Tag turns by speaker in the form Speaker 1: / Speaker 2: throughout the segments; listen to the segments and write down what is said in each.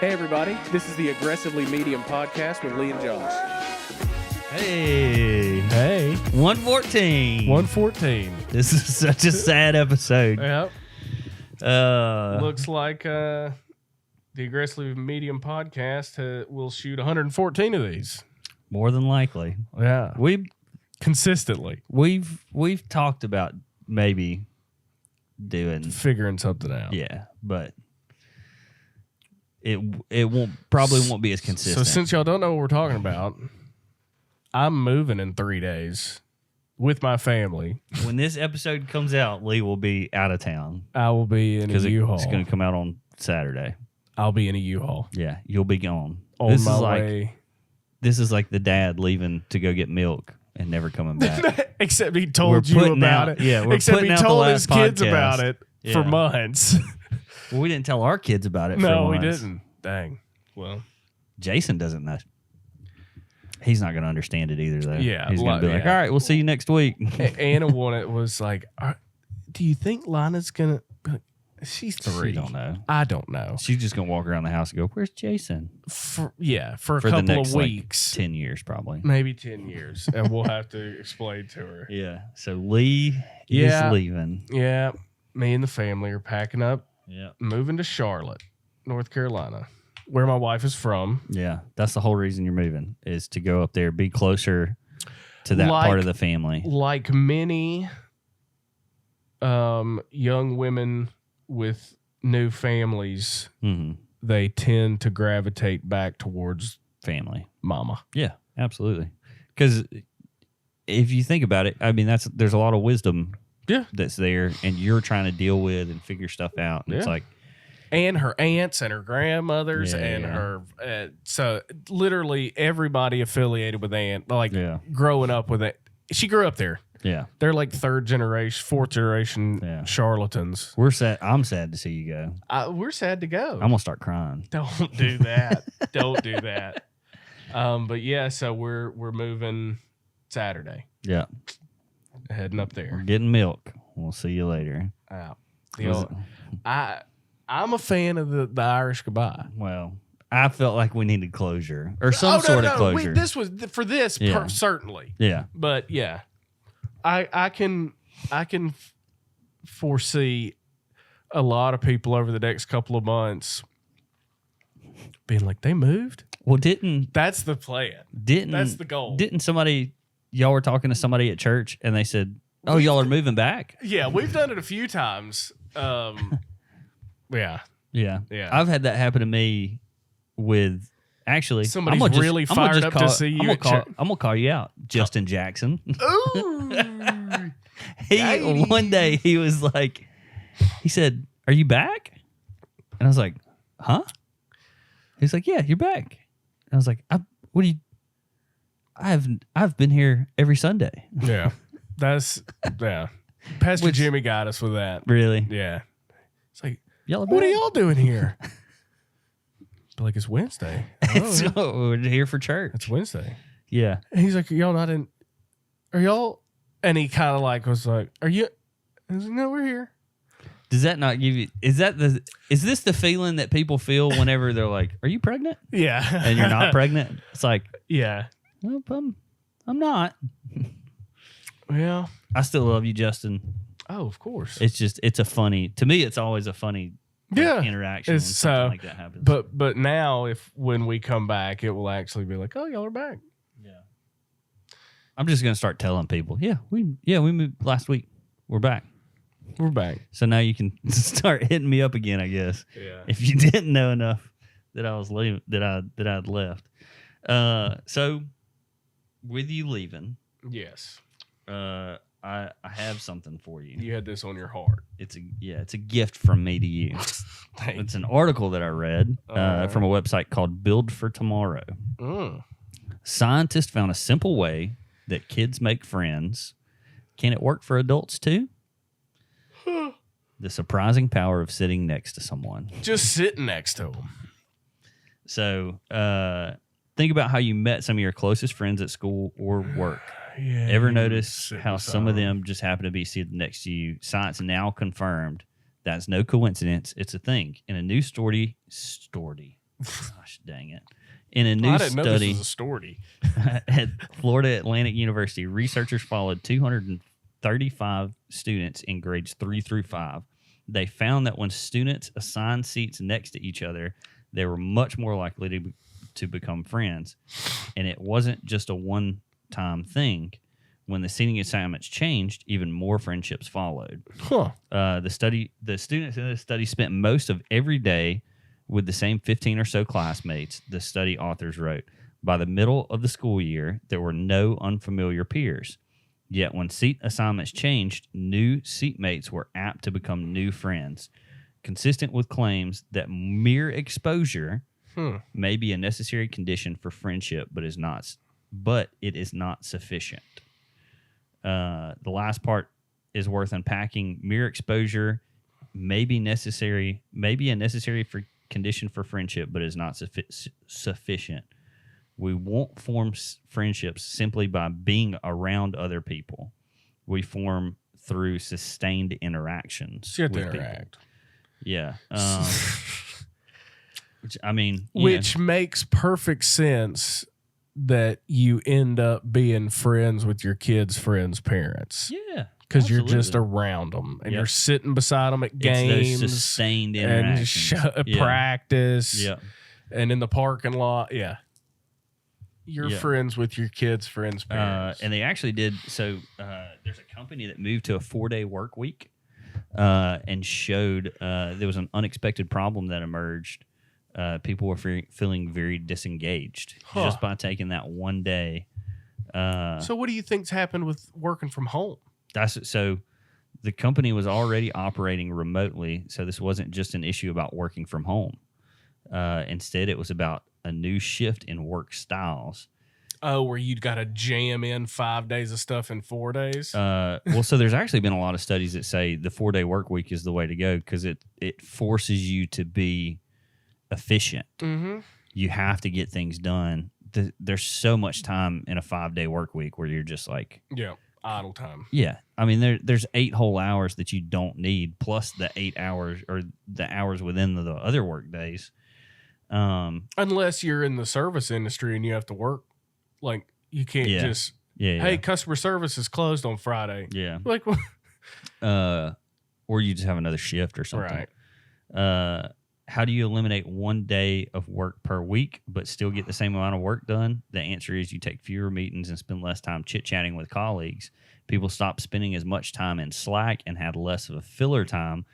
Speaker 1: Hey everybody, this is the Aggressively Medium podcast with Lee and Josh.
Speaker 2: Hey. 114.
Speaker 1: 114.
Speaker 2: This is such a sad episode.
Speaker 1: Yep. Looks like the Aggressively Medium podcast will shoot 114 of these.
Speaker 2: More than likely.
Speaker 1: Yeah.
Speaker 2: Consistently. We've talked about maybe doing
Speaker 1: figuring something out.
Speaker 2: Yeah, but it won't be as consistent.
Speaker 1: So since y'all don't know what we're talking about, I'm moving in 3 days with my family.
Speaker 2: When this episode comes out, Lee will be out of town.
Speaker 1: I will be in a U-Haul.
Speaker 2: It's going to come out on Saturday.
Speaker 1: I'll be in a U-Haul.
Speaker 2: Yeah, you'll be gone.
Speaker 1: On my way.
Speaker 2: This is like the dad leaving to go get milk and never coming back.
Speaker 1: Except he told you about it.
Speaker 2: Yeah,
Speaker 1: except he told his kids about it for months.
Speaker 2: Well, we didn't tell our kids about it.
Speaker 1: No, we didn't. Dang. Well,
Speaker 2: Jason doesn't know. He's not going to understand it either, though.
Speaker 1: Yeah,
Speaker 2: he's going to be like, "All right, we'll see you next week."
Speaker 1: Anna was like, "Do you think Lana's gonna?" She's 3.
Speaker 2: She don't know.
Speaker 1: I don't know.
Speaker 2: She's just gonna walk around the house and go, "Where's Jason?"
Speaker 1: For a couple
Speaker 2: next,
Speaker 1: of weeks,
Speaker 2: 10 years probably,
Speaker 1: maybe 10 years, and we'll have to explain to her.
Speaker 2: Yeah. So Lee is leaving.
Speaker 1: Yeah, me and the family are packing up.
Speaker 2: Yeah,
Speaker 1: moving to Charlotte, North Carolina, where my wife is from.
Speaker 2: Yeah, that's the whole reason you're moving, is to go up there, be closer to that part of the family.
Speaker 1: Like many young women with new families, they tend to gravitate back towards
Speaker 2: family,
Speaker 1: mama.
Speaker 2: Yeah, absolutely. Because if you think about it, I mean, there's a lot of wisdom.
Speaker 1: Yeah,
Speaker 2: that's there, and you're trying to deal with and figure stuff out. And it's like,
Speaker 1: and her aunts and her grandmothers her, so literally everybody affiliated with Aunt, growing up with it. She grew up there.
Speaker 2: Yeah,
Speaker 1: they're like 3rd generation, 4th generation charlatans.
Speaker 2: We're sad. I'm sad to see you go.
Speaker 1: We're sad to go.
Speaker 2: I'm gonna start crying.
Speaker 1: Don't do that. Don't do that. But yeah, so we're moving Saturday.
Speaker 2: Yeah.
Speaker 1: Heading up there.
Speaker 2: We're getting milk. We'll see you later.
Speaker 1: I'm a fan of the Irish goodbye.
Speaker 2: Well, I felt like we needed closure or some sort of closure.
Speaker 1: This was for this certainly.
Speaker 2: Yeah.
Speaker 1: But yeah, I can foresee a lot of people over the next couple of months being like, they moved.
Speaker 2: Well,
Speaker 1: that's the plan? That's the goal?
Speaker 2: Didn't somebody? Y'all were talking to somebody at church, and they said, "Oh, y'all are moving back."
Speaker 1: Yeah, we've done it a few times. Yeah.
Speaker 2: I've had that happen to me with
Speaker 1: somebody's really fired up to see you.
Speaker 2: I'm gonna call you out, Justin Jackson.
Speaker 1: Ooh.
Speaker 2: One day he was like, he said, "Are you back?" And I was like, "Huh?" He's like, "Yeah, you're back." And I was like, "What do you?" I've been here every Sunday.
Speaker 1: Yeah. Pastor Jimmy got us with that.
Speaker 2: Really?
Speaker 1: Yeah. It's like,
Speaker 2: what
Speaker 1: are y'all doing here? Like, it's Wednesday.
Speaker 2: We're here for church.
Speaker 1: It's Wednesday.
Speaker 2: Yeah.
Speaker 1: And he's like, are y'all? And he kind of was like, are you? I was like, no, we're here.
Speaker 2: Does that not give you, is this the feeling that people feel whenever they're like, are you pregnant?
Speaker 1: Yeah.
Speaker 2: And you're not pregnant? It's like,
Speaker 1: yeah.
Speaker 2: Nope, I'm not.
Speaker 1: Well,
Speaker 2: I still love you, Justin.
Speaker 1: Oh, of course.
Speaker 2: It's a funny, to me, it's always a funny interaction when something like that happens.
Speaker 1: But now, when we come back, it will actually be like, oh, y'all are back.
Speaker 2: Yeah. I'm just going to start telling people, we moved last week. We're back.
Speaker 1: We're back.
Speaker 2: So now you can start hitting me up again, I guess.
Speaker 1: Yeah.
Speaker 2: If you didn't know enough that I was leaving, that I'd left. So with you leaving,
Speaker 1: yes,
Speaker 2: I have something for you.
Speaker 1: You had this on your heart.
Speaker 2: It's a gift from me to you. It's an article that I read from a website called Build for Tomorrow. Scientists found a simple way that kids make friends. Can it work for adults too? The surprising power of sitting next to someone.
Speaker 1: Just sitting next to them.
Speaker 2: So think about how you met some of your closest friends at school or work.
Speaker 1: Yeah,
Speaker 2: ever notice how some of them just happen to be sitting next to you? Science now confirmed that's no coincidence. It's a thing. In a new study, Gosh dang it. In a new
Speaker 1: I didn't know this
Speaker 2: study
Speaker 1: was a story.
Speaker 2: at Florida Atlantic University, researchers followed 235 students in grades 3 through 5. They found that when students assigned seats next to each other, they were much more likely to become friends. And it wasn't just a one-time thing. When the seating assignments changed, even more friendships followed.
Speaker 1: Huh.
Speaker 2: The students in this study spent most of every day with the same 15 or so classmates, the study authors wrote. By the middle of the school year, there were no unfamiliar peers. Yet when seat assignments changed, new seatmates were apt to become new friends, consistent with claims that mere exposure may be a necessary condition for friendship, but it is not sufficient. The last part is worth unpacking. Mere exposure may be a necessary condition for friendship, but is not sufficient. We won't form friendships simply by being around other people. We form through sustained interactions.
Speaker 1: So you have to
Speaker 2: with
Speaker 1: interact.
Speaker 2: People. Yeah.
Speaker 1: Which makes perfect sense that you end up being friends with your kids' friends' parents.
Speaker 2: Yeah.
Speaker 1: Because you're just around them and you're sitting beside them at games.
Speaker 2: It's those sustained interactions.
Speaker 1: And practice.
Speaker 2: Yeah.
Speaker 1: And in the parking lot. Yeah. You're friends with your kids' friends' parents.
Speaker 2: And they actually did. So there's a company that moved to a 4-day work week and showed there was an unexpected problem that emerged. People were feeling very disengaged just by taking that one day.
Speaker 1: So what do you think's happened with working from home?
Speaker 2: So the company was already operating remotely, so this wasn't just an issue about working from home. Instead, it was about a new shift in work styles.
Speaker 1: Oh, where you'd got to jam in 5 days of stuff in 4 days?
Speaker 2: Well, so there's actually been a lot of studies that say the 4-day work week is the way to go because it forces you to be efficient.
Speaker 1: Mm-hmm.
Speaker 2: You have to get things done. There's so much time in a 5-day work week where you're just like...
Speaker 1: Yeah, idle time.
Speaker 2: Yeah. I mean, there's 8 whole hours that you don't need, plus the 8 hours or the hours within the other work days.
Speaker 1: Unless you're in the service industry and you have to work, like you can't just, hey, customer service is closed on Friday.
Speaker 2: Yeah.
Speaker 1: Like,
Speaker 2: or you just have another shift or something. Right. How do you eliminate 1 day of work per week, but still get the same amount of work done? The answer is you take fewer meetings and spend less time chit-chatting with colleagues. People stop spending as much time in Slack and had less of a filler time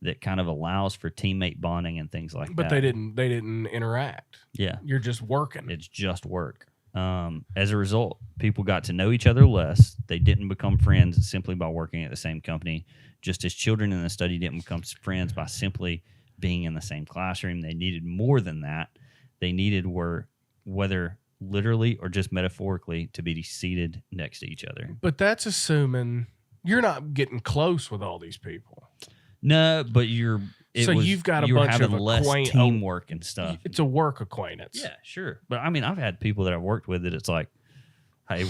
Speaker 2: that kind of allows for teammate bonding and things like that.
Speaker 1: But they didn't interact.
Speaker 2: Yeah.
Speaker 1: You're just working.
Speaker 2: It's just work. As a result, people got to know each other less. They didn't become friends simply by working at the same company. Just as children in the study didn't become friends by simply being in the same classroom. They needed more than that. They needed whether literally or just metaphorically, to be seated next to each other.
Speaker 1: But that's assuming you're not getting close with all these people.
Speaker 2: No, but you've got a bunch of less teamwork and stuff.
Speaker 1: It's a work acquaintance.
Speaker 2: Yeah, sure. But I mean, I've had people that I've worked with that it's like, hey,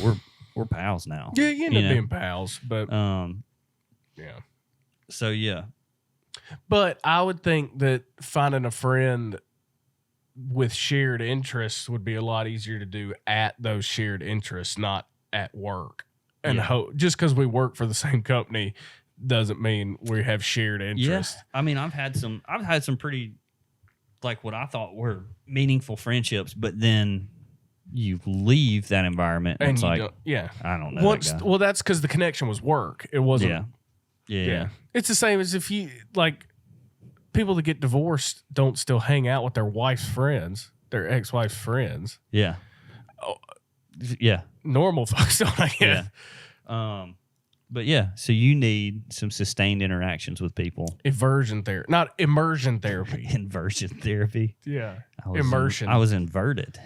Speaker 2: we're pals now.
Speaker 1: Yeah, you end up being pals, but yeah.
Speaker 2: So yeah.
Speaker 1: But I would think that finding a friend with shared interests would be a lot easier to do at those shared interests, not at work. And just because we work for the same company doesn't mean we have shared interests.
Speaker 2: Yeah. I mean, I've had some pretty, like, what I thought were meaningful friendships, but then you leave that environment and it's like, I don't know.
Speaker 1: Well, that's because the connection was work. It wasn't.
Speaker 2: Yeah.
Speaker 1: It's the same as if you, like, people that get divorced don't still hang out with their wife's friends, their ex-wife's friends.
Speaker 2: Yeah.
Speaker 1: Oh,
Speaker 2: yeah.
Speaker 1: Normal folks don't, I guess.
Speaker 2: Yeah. But yeah, so you need some sustained interactions with people.
Speaker 1: Inversion therapy, not immersion therapy.
Speaker 2: Inversion therapy.
Speaker 1: Yeah.
Speaker 2: Immersion. I was inverted.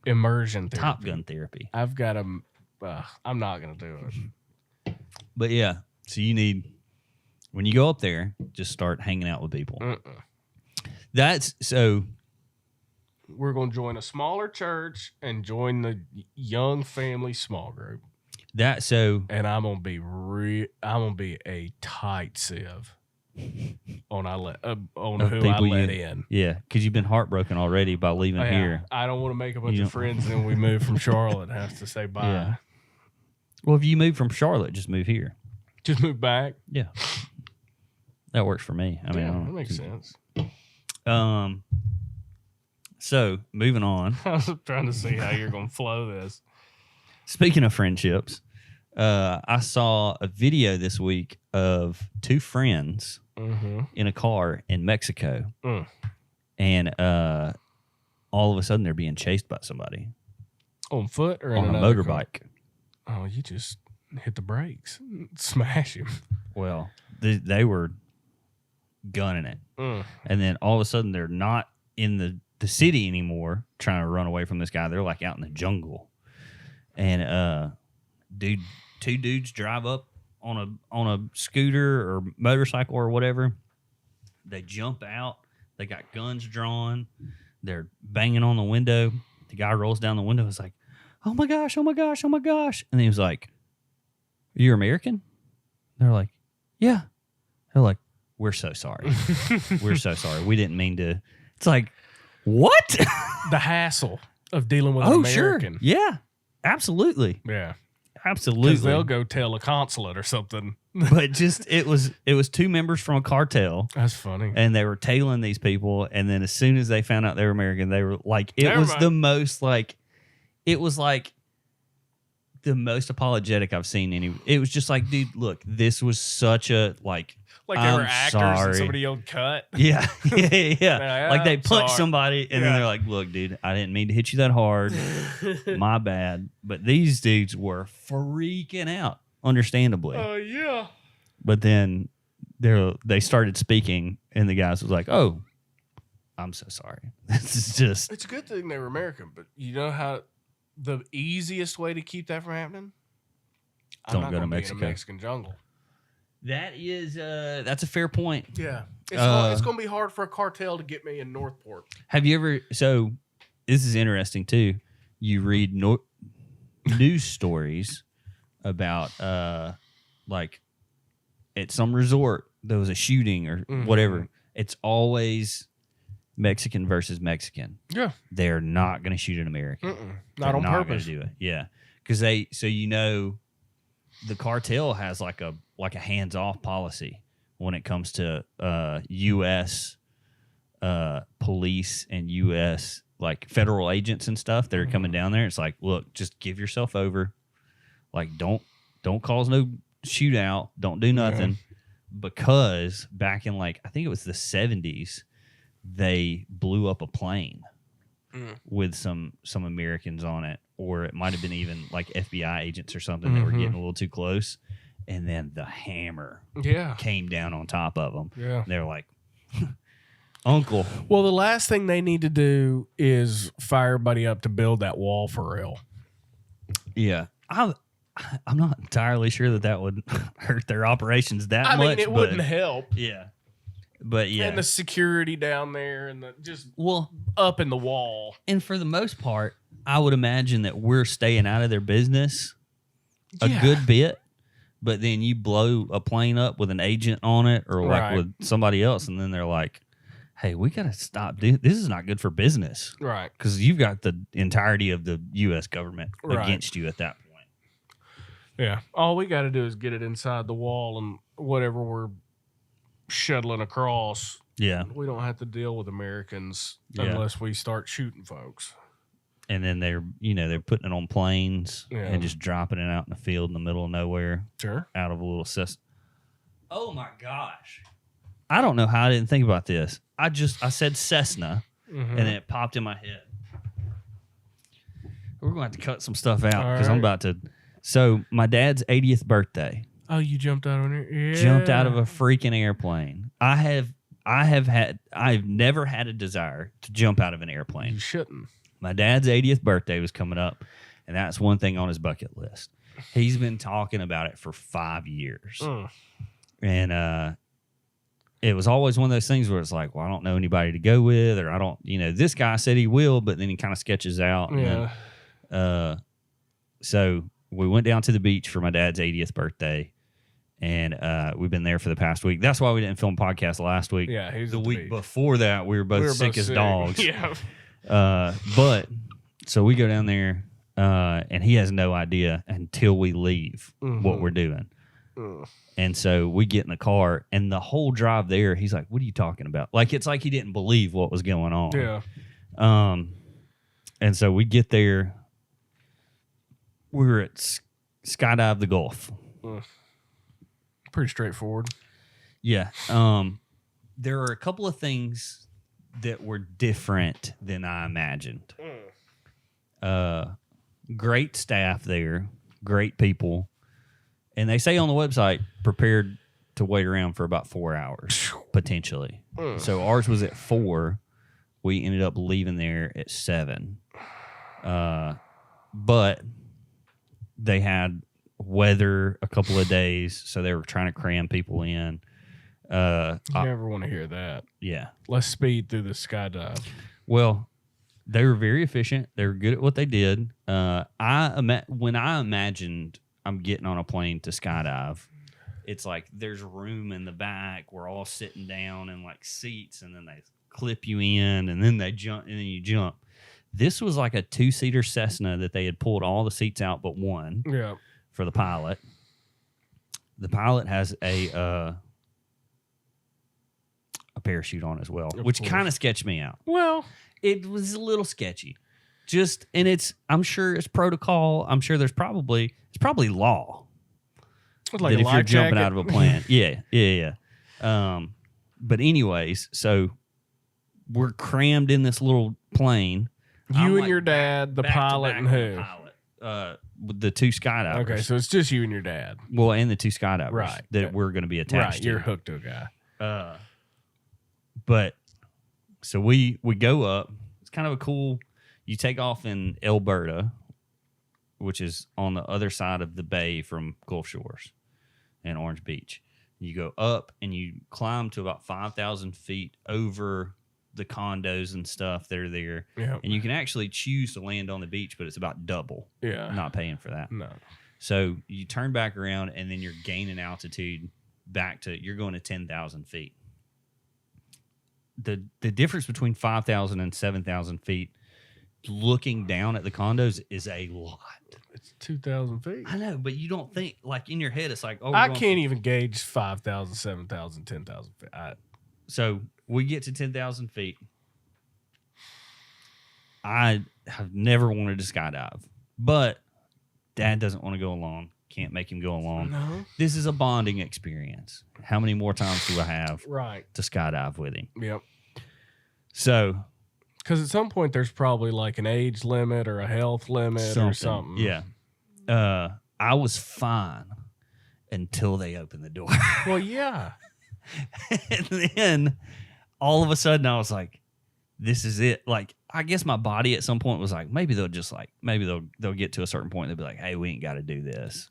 Speaker 1: Immersion therapy.
Speaker 2: Top Gun therapy.
Speaker 1: I've got a, I'm not going to do it.
Speaker 2: But yeah, so you need, when you go up there, just start hanging out with people. That's so.
Speaker 1: We're going to join a smaller church and join the young family small group.
Speaker 2: And I'm
Speaker 1: gonna be I'm gonna be a tight sieve. on on
Speaker 2: Of
Speaker 1: who I
Speaker 2: people
Speaker 1: let in.
Speaker 2: Yeah, because you've been heartbroken already by leaving
Speaker 1: Yeah,
Speaker 2: here.
Speaker 1: I don't want to make a bunch
Speaker 2: You
Speaker 1: of friends and then we move from Charlotte and have to say bye.
Speaker 2: Yeah. Well, if you move from Charlotte, just move here.
Speaker 1: Just move back.
Speaker 2: Yeah, that works for me. I mean,
Speaker 1: Yeah, that makes sense.
Speaker 2: So moving on.
Speaker 1: I was trying to see how you're going to flow this.
Speaker 2: Speaking of friendships, I saw a video this week of two friends in a car in Mexico, and all of a sudden they're being chased by somebody
Speaker 1: on foot or
Speaker 2: on
Speaker 1: in
Speaker 2: a motorbike.
Speaker 1: Car? Oh, you just hit the brakes, smash him.
Speaker 2: Well, they were gunning it, and then all of a sudden they're not in the city anymore, trying to run away from this guy. They're like out in the jungle, and two dudes drive up on a scooter or motorcycle or whatever. They jump out. They got guns drawn. They're banging on the window. The guy rolls down the window. It's like, oh my gosh, oh my gosh, oh my gosh. And he was like, you're American? They're like, yeah. They're like, we're so sorry. We're so sorry. We didn't mean to. It's like, what?
Speaker 1: The hassle of dealing with an American.
Speaker 2: Sure. Yeah, absolutely.
Speaker 1: Yeah.
Speaker 2: Absolutely.
Speaker 1: Because they'll go tell a consulate or something.
Speaker 2: But just it was two members from a cartel.
Speaker 1: That's funny.
Speaker 2: And they were tailing these people, and then as soon as they found out they were American, they were like, it was the most apologetic I've seen it was just like, dude, look, this was such a like
Speaker 1: they were actors and somebody yelled cut.
Speaker 2: Yeah. Like they punched
Speaker 1: sorry.
Speaker 2: somebody and then they're like, look, dude, I didn't mean to hit you that hard. My bad. But these dudes were freaking out, understandably.
Speaker 1: Oh, yeah.
Speaker 2: But then they started speaking and the guys was like, oh, I'm so sorry. This is just...
Speaker 1: It's a good thing they were American, but you know how the easiest way to keep that from happening?
Speaker 2: Don't go to Mexico.
Speaker 1: In a Mexican jungle.
Speaker 2: That is, that's a fair point.
Speaker 1: Yeah. It's going to be hard for a cartel to get me in Northport.
Speaker 2: Have you ever, so this is interesting too. You read news stories about, like at some resort, there was a shooting or whatever. It's always Mexican versus Mexican.
Speaker 1: Yeah.
Speaker 2: They're not going to shoot an American.
Speaker 1: Not on purpose.
Speaker 2: Do it. Yeah. Because the cartel has like a hands-off policy when it comes to U.S. Police and U.S. like federal agents and stuff that are coming down there. It's like, look, just give yourself over. Like, don't cause no shootout. Don't do nothing. Because back in I think it was the 70s, they blew up a plane with some Americans on it. Or it might have been even like FBI agents or something that were getting a little too close. And then the hammer came down on top of them. Yeah. They were like, Uncle.
Speaker 1: Well, the last thing they need to do is fire everybody up to build that wall for real.
Speaker 2: Yeah. I'm not entirely sure that would hurt their operations much. I mean,
Speaker 1: it wouldn't help.
Speaker 2: Yeah. But yeah.
Speaker 1: And the security down there and up in the wall.
Speaker 2: And for the most part, I would imagine that we're staying out of their business a good bit, but then you blow a plane up with an agent on it or with somebody else, and then they're like, hey, we got to stop. This is not good for business.
Speaker 1: Right.
Speaker 2: Because you've got the entirety of the U.S. government against you at that point.
Speaker 1: Yeah. All we got to do is get it inside the wall and whatever we're shuttling across.
Speaker 2: Yeah.
Speaker 1: We don't have to deal with Americans unless we start shooting folks.
Speaker 2: And then they're putting it on planes and just dropping it out in the field in the middle of nowhere.
Speaker 1: Sure.
Speaker 2: Out of a little Cessna. Oh my gosh. I don't know how I didn't think about this. I said Cessna and then it popped in my head. We're going to have to cut some stuff out because I'm about to. So my dad's 80th birthday.
Speaker 1: Oh, you jumped out of an airplane? Yeah.
Speaker 2: Jumped out of a freaking airplane. I've never had a desire to jump out of an airplane.
Speaker 1: You shouldn't.
Speaker 2: My dad's 80th birthday was coming up, and that's one thing on his bucket list. He's been talking about it for 5 years. And it was always one of those things where it's like, well, I don't know anybody to go with, or I don't, this guy said he will, but then he kind of sketches out.
Speaker 1: Yeah.
Speaker 2: And then, so we went down to the beach for my dad's 80th birthday, And we've been there for the past week. That's why we didn't film podcast last week.
Speaker 1: Yeah, he was
Speaker 2: the
Speaker 1: at the
Speaker 2: week
Speaker 1: beach.
Speaker 2: before that, we were both sick as dogs.
Speaker 1: Yeah.
Speaker 2: But so we go down there, and he has no idea until we leave what we're doing. And so we get in the car, and the whole drive there, he's like, "What are you talking about?" Like, it's like he didn't believe what was going on.
Speaker 1: Yeah.
Speaker 2: And so we get there. We were at Skydive the Gulf.
Speaker 1: Pretty straightforward.
Speaker 2: Yeah. There are a couple of things that were different than I imagined. Great staff there, great people. And they say on the website, prepared to wait around for about 4 hours, potentially. So ours was at 4. We ended up leaving there at 7. But they had weather a couple of days, so they were trying to cram people in.
Speaker 1: You never want to hear that.
Speaker 2: Yeah.
Speaker 1: Let's speed through the skydive.
Speaker 2: Well, they were very efficient. They were good at what they did. When I imagined I'm getting on a plane to skydive, it's like there's room in the back. We're all sitting down in like seats, and then they clip you in, and then they jump, and then you jump. This was like a 2-seater Cessna that they had pulled all the seats out but one.
Speaker 1: Yeah.
Speaker 2: For the pilot. The pilot has a parachute on as well, which kind of sketched me out.
Speaker 1: Well,
Speaker 2: it was a little sketchy. I'm sure it's protocol. I'm sure it's probably law.
Speaker 1: Like
Speaker 2: that if you're jumping out of a plane. Yeah. But anyways, so we're crammed in this little plane.
Speaker 1: You and your dad, the pilot, and who?
Speaker 2: The 2 skydivers.
Speaker 1: Okay, so it's just you and your dad.
Speaker 2: Well, and the 2 skydivers
Speaker 1: right,
Speaker 2: that we're going to be attached to.
Speaker 1: You're hooked to a guy.
Speaker 2: But so we go up. It's kind of a cool. You take off in Alberta, which is on the other side of the bay from Gulf Shores and Orange Beach. You go up and you climb to about 5,000 feet over the condos and stuff that are there.
Speaker 1: Yeah.
Speaker 2: And you can actually choose to land on the beach, but it's about double.
Speaker 1: Yeah.
Speaker 2: I'm not paying for that.
Speaker 1: No.
Speaker 2: So you turn back around, and then you're gaining altitude you're going to 10,000 feet. The difference between 5,000 and 7,000 feet looking down at the condos is a lot.
Speaker 1: It's 2,000 feet.
Speaker 2: I know, but you don't think, like, in your head, it's like, oh,
Speaker 1: I can't even gauge 5,000, 7,000, 10,000 feet.
Speaker 2: So we get to 10,000 feet. I have never wanted to skydive, but Dad doesn't want to go along. Can't make him go along.
Speaker 1: No.
Speaker 2: This is a bonding experience. How many more times do I have to skydive with him?
Speaker 1: Yep.
Speaker 2: So,
Speaker 1: because at some point there's probably like an age limit or a health limit or something.
Speaker 2: Yeah. I was fine until they opened the door.
Speaker 1: Well, yeah.
Speaker 2: And then all of a sudden I was like, this is it. Like, I guess my body at some point was like, maybe they'll get to a certain point and they'll be like, hey, we ain't got to do this.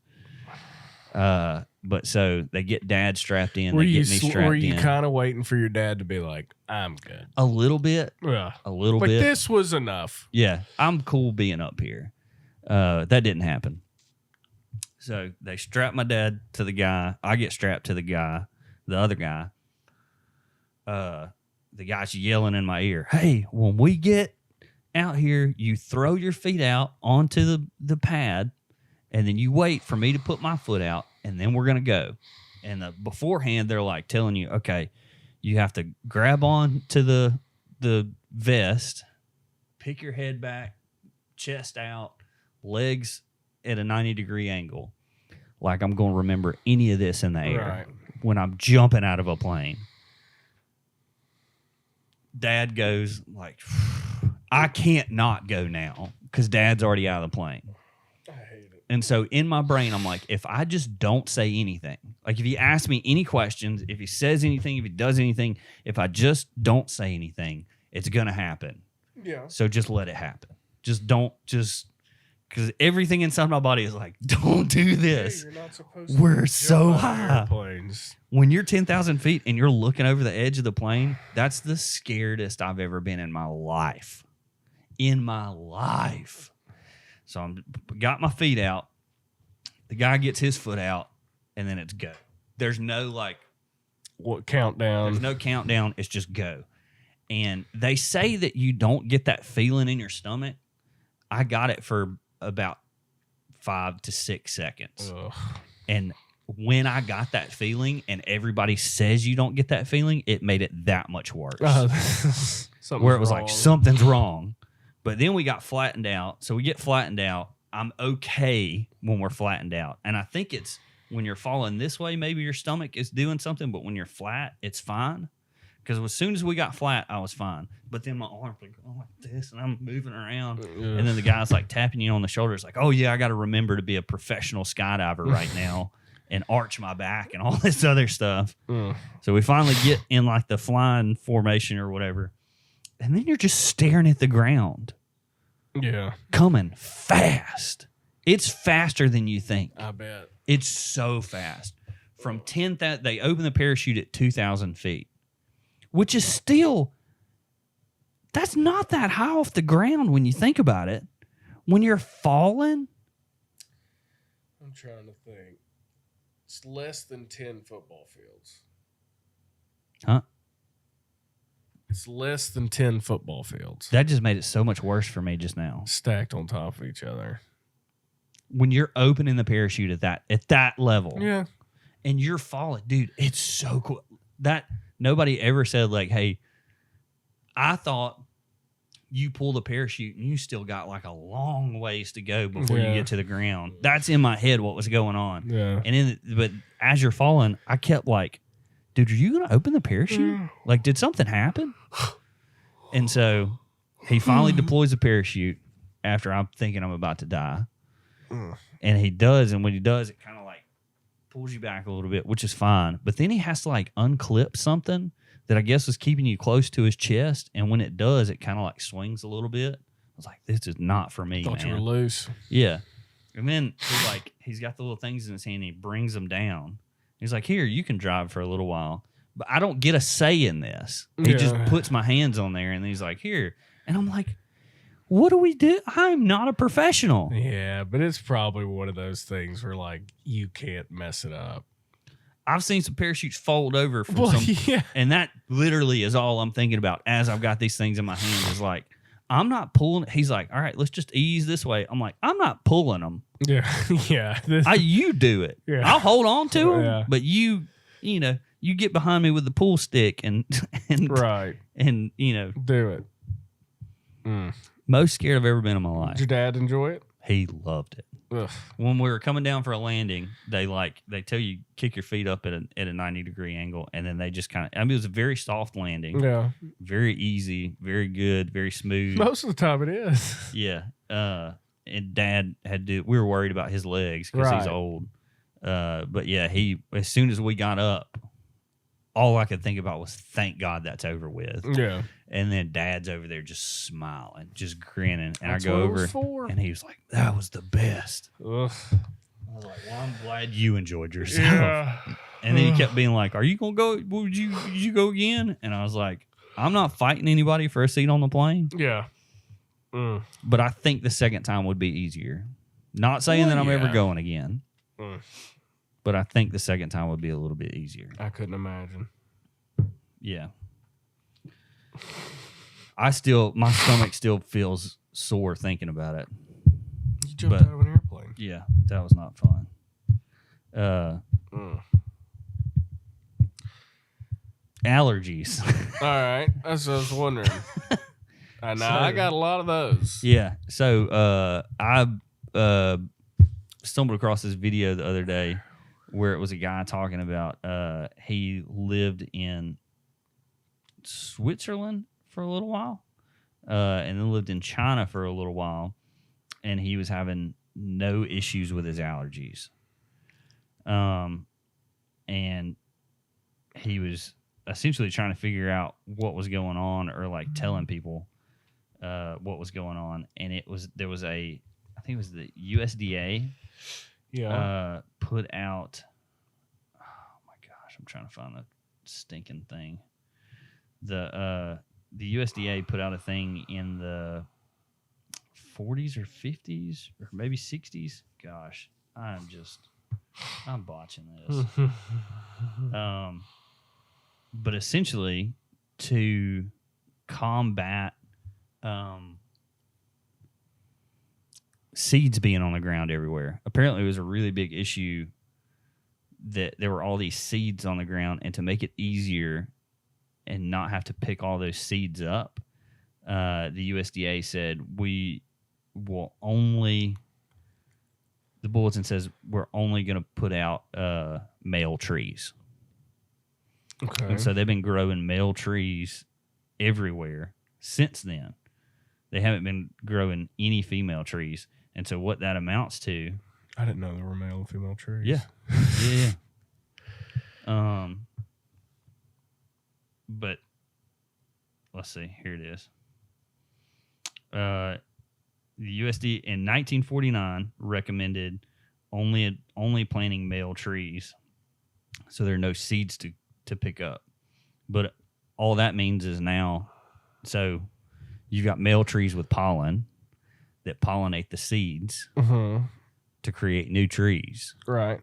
Speaker 2: But so they get Dad strapped in. Were you
Speaker 1: kind of waiting for your dad to be like, I'm good?
Speaker 2: A little bit.
Speaker 1: Yeah.
Speaker 2: A little
Speaker 1: bit.
Speaker 2: Like,
Speaker 1: this was enough.
Speaker 2: Yeah. I'm cool being up here. That didn't happen. So they strap my dad to the guy. I get strapped to the other guy. The guy's yelling in my ear, hey, when we get out here, you throw your feet out onto the pad, and then you wait for me to put my foot out, and then we're going to go. And beforehand, they're like telling you, okay, you have to grab on to the vest, pick your head back, chest out, legs at a 90-degree angle. Like I'm going to remember any of this in the air when I'm jumping out of a plane. Dad goes like, I can't not go now because Dad's already out of the plane.
Speaker 1: I hate it.
Speaker 2: And so in my brain, I'm like, if I just don't say anything, like if he asks me any questions, if he says anything, if he does anything, if I just don't say anything, it's going to happen.
Speaker 1: Yeah.
Speaker 2: So just let it happen. Because everything inside my body is like, don't do this.
Speaker 1: Hey, you're not supposed to
Speaker 2: We're so high.
Speaker 1: Airplanes.
Speaker 2: When you're 10,000 feet and you're looking over the edge of the plane, that's the scaredest I've ever been in my life. So got my feet out. The guy gets his foot out, and then it's go. There's no like
Speaker 1: what countdown?
Speaker 2: There's no countdown. It's just go. And they say that you don't get that feeling in your stomach. I got it for about 5 to 6 seconds.
Speaker 1: Ugh.
Speaker 2: And when I got that feeling and everybody says you don't get that feeling, it made it that much worse. Where it was like, something's wrong. But then we got flattened out. So we get flattened out. I'm okay when we're flattened out. And I think it's when you're falling this way, maybe your stomach is doing something. But when you're flat, it's fine. Because as soon as we got flat, I was fine. But then my arms were going like this, and I'm moving around.
Speaker 1: Ugh.
Speaker 2: And then the guy's like tapping you on the shoulder. It's like, oh, yeah, I got to remember to be a professional skydiver right now and arch my back and all this other stuff. So we finally get in like the flying formation or whatever. And then you're just staring at the ground.
Speaker 1: Yeah.
Speaker 2: Coming fast. It's faster than you think.
Speaker 1: I bet.
Speaker 2: It's so fast. From 10,000, they open the parachute at 2,000 feet. Which is still, that's not that high off the ground when you think about it. When you're falling.
Speaker 1: I'm trying to think. It's less than 10 football fields.
Speaker 2: Huh?
Speaker 1: It's less than 10 football fields.
Speaker 2: That just made it so much worse for me just now.
Speaker 1: Stacked on top of each other.
Speaker 2: When you're opening the parachute at that level.
Speaker 1: Yeah.
Speaker 2: And you're falling. Dude, it's so cool. That nobody ever said like, hey, I thought you pull the parachute and you still got like a long ways to go before you get to the ground. That's in my head what was going on.
Speaker 1: Yeah.
Speaker 2: And but as you're falling, I kept like, dude, are you going to open the parachute? Like, did something happen? And so he finally deploys the parachute after I'm thinking I'm about to die. And he does. And when he does, it kind of like pulls you back a little bit, which is fine. But then he has to like unclip something that I guess was keeping you close to his chest. And when it does, it kind of like swings a little bit. I was like, this is not for me,
Speaker 1: Thought
Speaker 2: man.
Speaker 1: you were loose.
Speaker 2: Yeah. And then he's got the little things in his hand and he brings them down. He's like, here, you can drive for a little while. But I don't get a say in this. He just puts my hands on there and he's like, here. And I'm like, what do we do? I'm not a professional.
Speaker 1: Yeah, but it's probably one of those things where like you can't mess it up.
Speaker 2: I've seen some parachutes fold over from and that literally is all I'm thinking about as I've got these things in my hand is like, I'm not pulling. He's like, all right, let's just ease this way. I'm like, I'm not pulling them.
Speaker 1: Yeah, yeah.
Speaker 2: You do it. Yeah. I'll hold on to them, but you get behind me with the pull stick and
Speaker 1: right,
Speaker 2: and
Speaker 1: do it.
Speaker 2: Most scared I've ever been in my life.
Speaker 1: Did your dad enjoy it?
Speaker 2: He loved it.
Speaker 1: Ugh.
Speaker 2: When we were coming down for a landing, they tell you kick your feet up at a 90-degree angle, and then they just kind of. I mean, it was a very soft landing.
Speaker 1: Yeah,
Speaker 2: very easy, very good, very smooth.
Speaker 1: Most of the time, it is.
Speaker 2: Yeah. And Dad had to. We were worried about his legs because he's old. But yeah, as soon as we got up, all I could think about was thank God that's over with.
Speaker 1: Yeah.
Speaker 2: And then Dad's over there just smiling, just grinning. And that's I go over and he was like, that was the best.
Speaker 1: Ugh.
Speaker 2: I was like, well, I'm glad you enjoyed yourself. Yeah. And then he kept being like, are you going to go? Would you go again? And I was like, I'm not fighting anybody for a seat on the plane.
Speaker 1: Yeah.
Speaker 2: But I think the second time would be easier. Not saying that I'm ever going again. But I think the second time would be a little bit easier.
Speaker 1: I couldn't imagine.
Speaker 2: Yeah. My stomach still feels sore thinking about it.
Speaker 1: You jumped out of an airplane.
Speaker 2: Yeah, that was not fun. Allergies.
Speaker 1: All right. That's what I was wondering. I got a lot of those.
Speaker 2: Yeah. So I stumbled across this video the other day where it was a guy talking about he lived in Switzerland for a little while and then lived in China for a little while, and he was having no issues with his allergies. And he was essentially trying to figure out what was going on or like telling people what was going on. And there was I think it was the USDA put out, oh my gosh, I'm trying to find the stinking thing. The USDA put out a thing in the 40s or 50s or maybe 60s. Gosh, I'm just I'm botching this. But essentially, to combat seeds being on the ground everywhere, apparently it was a really big issue that there were all these seeds on the ground, and to make it easier and not have to pick all those seeds up, the USDA said we will only. The bulletin says we're only going to put out male trees.
Speaker 1: Okay.
Speaker 2: And so they've been growing male trees everywhere since then. They haven't been growing any female trees. And so what that amounts to...
Speaker 1: I didn't know there were male and female trees.
Speaker 2: Yeah. Yeah. But let's see. Here it is. The USDA in 1949 recommended only planting male trees, so there are no seeds to pick up. But all that means is now, so you've got male trees with pollen that pollinate the seeds to create new trees.
Speaker 1: Right.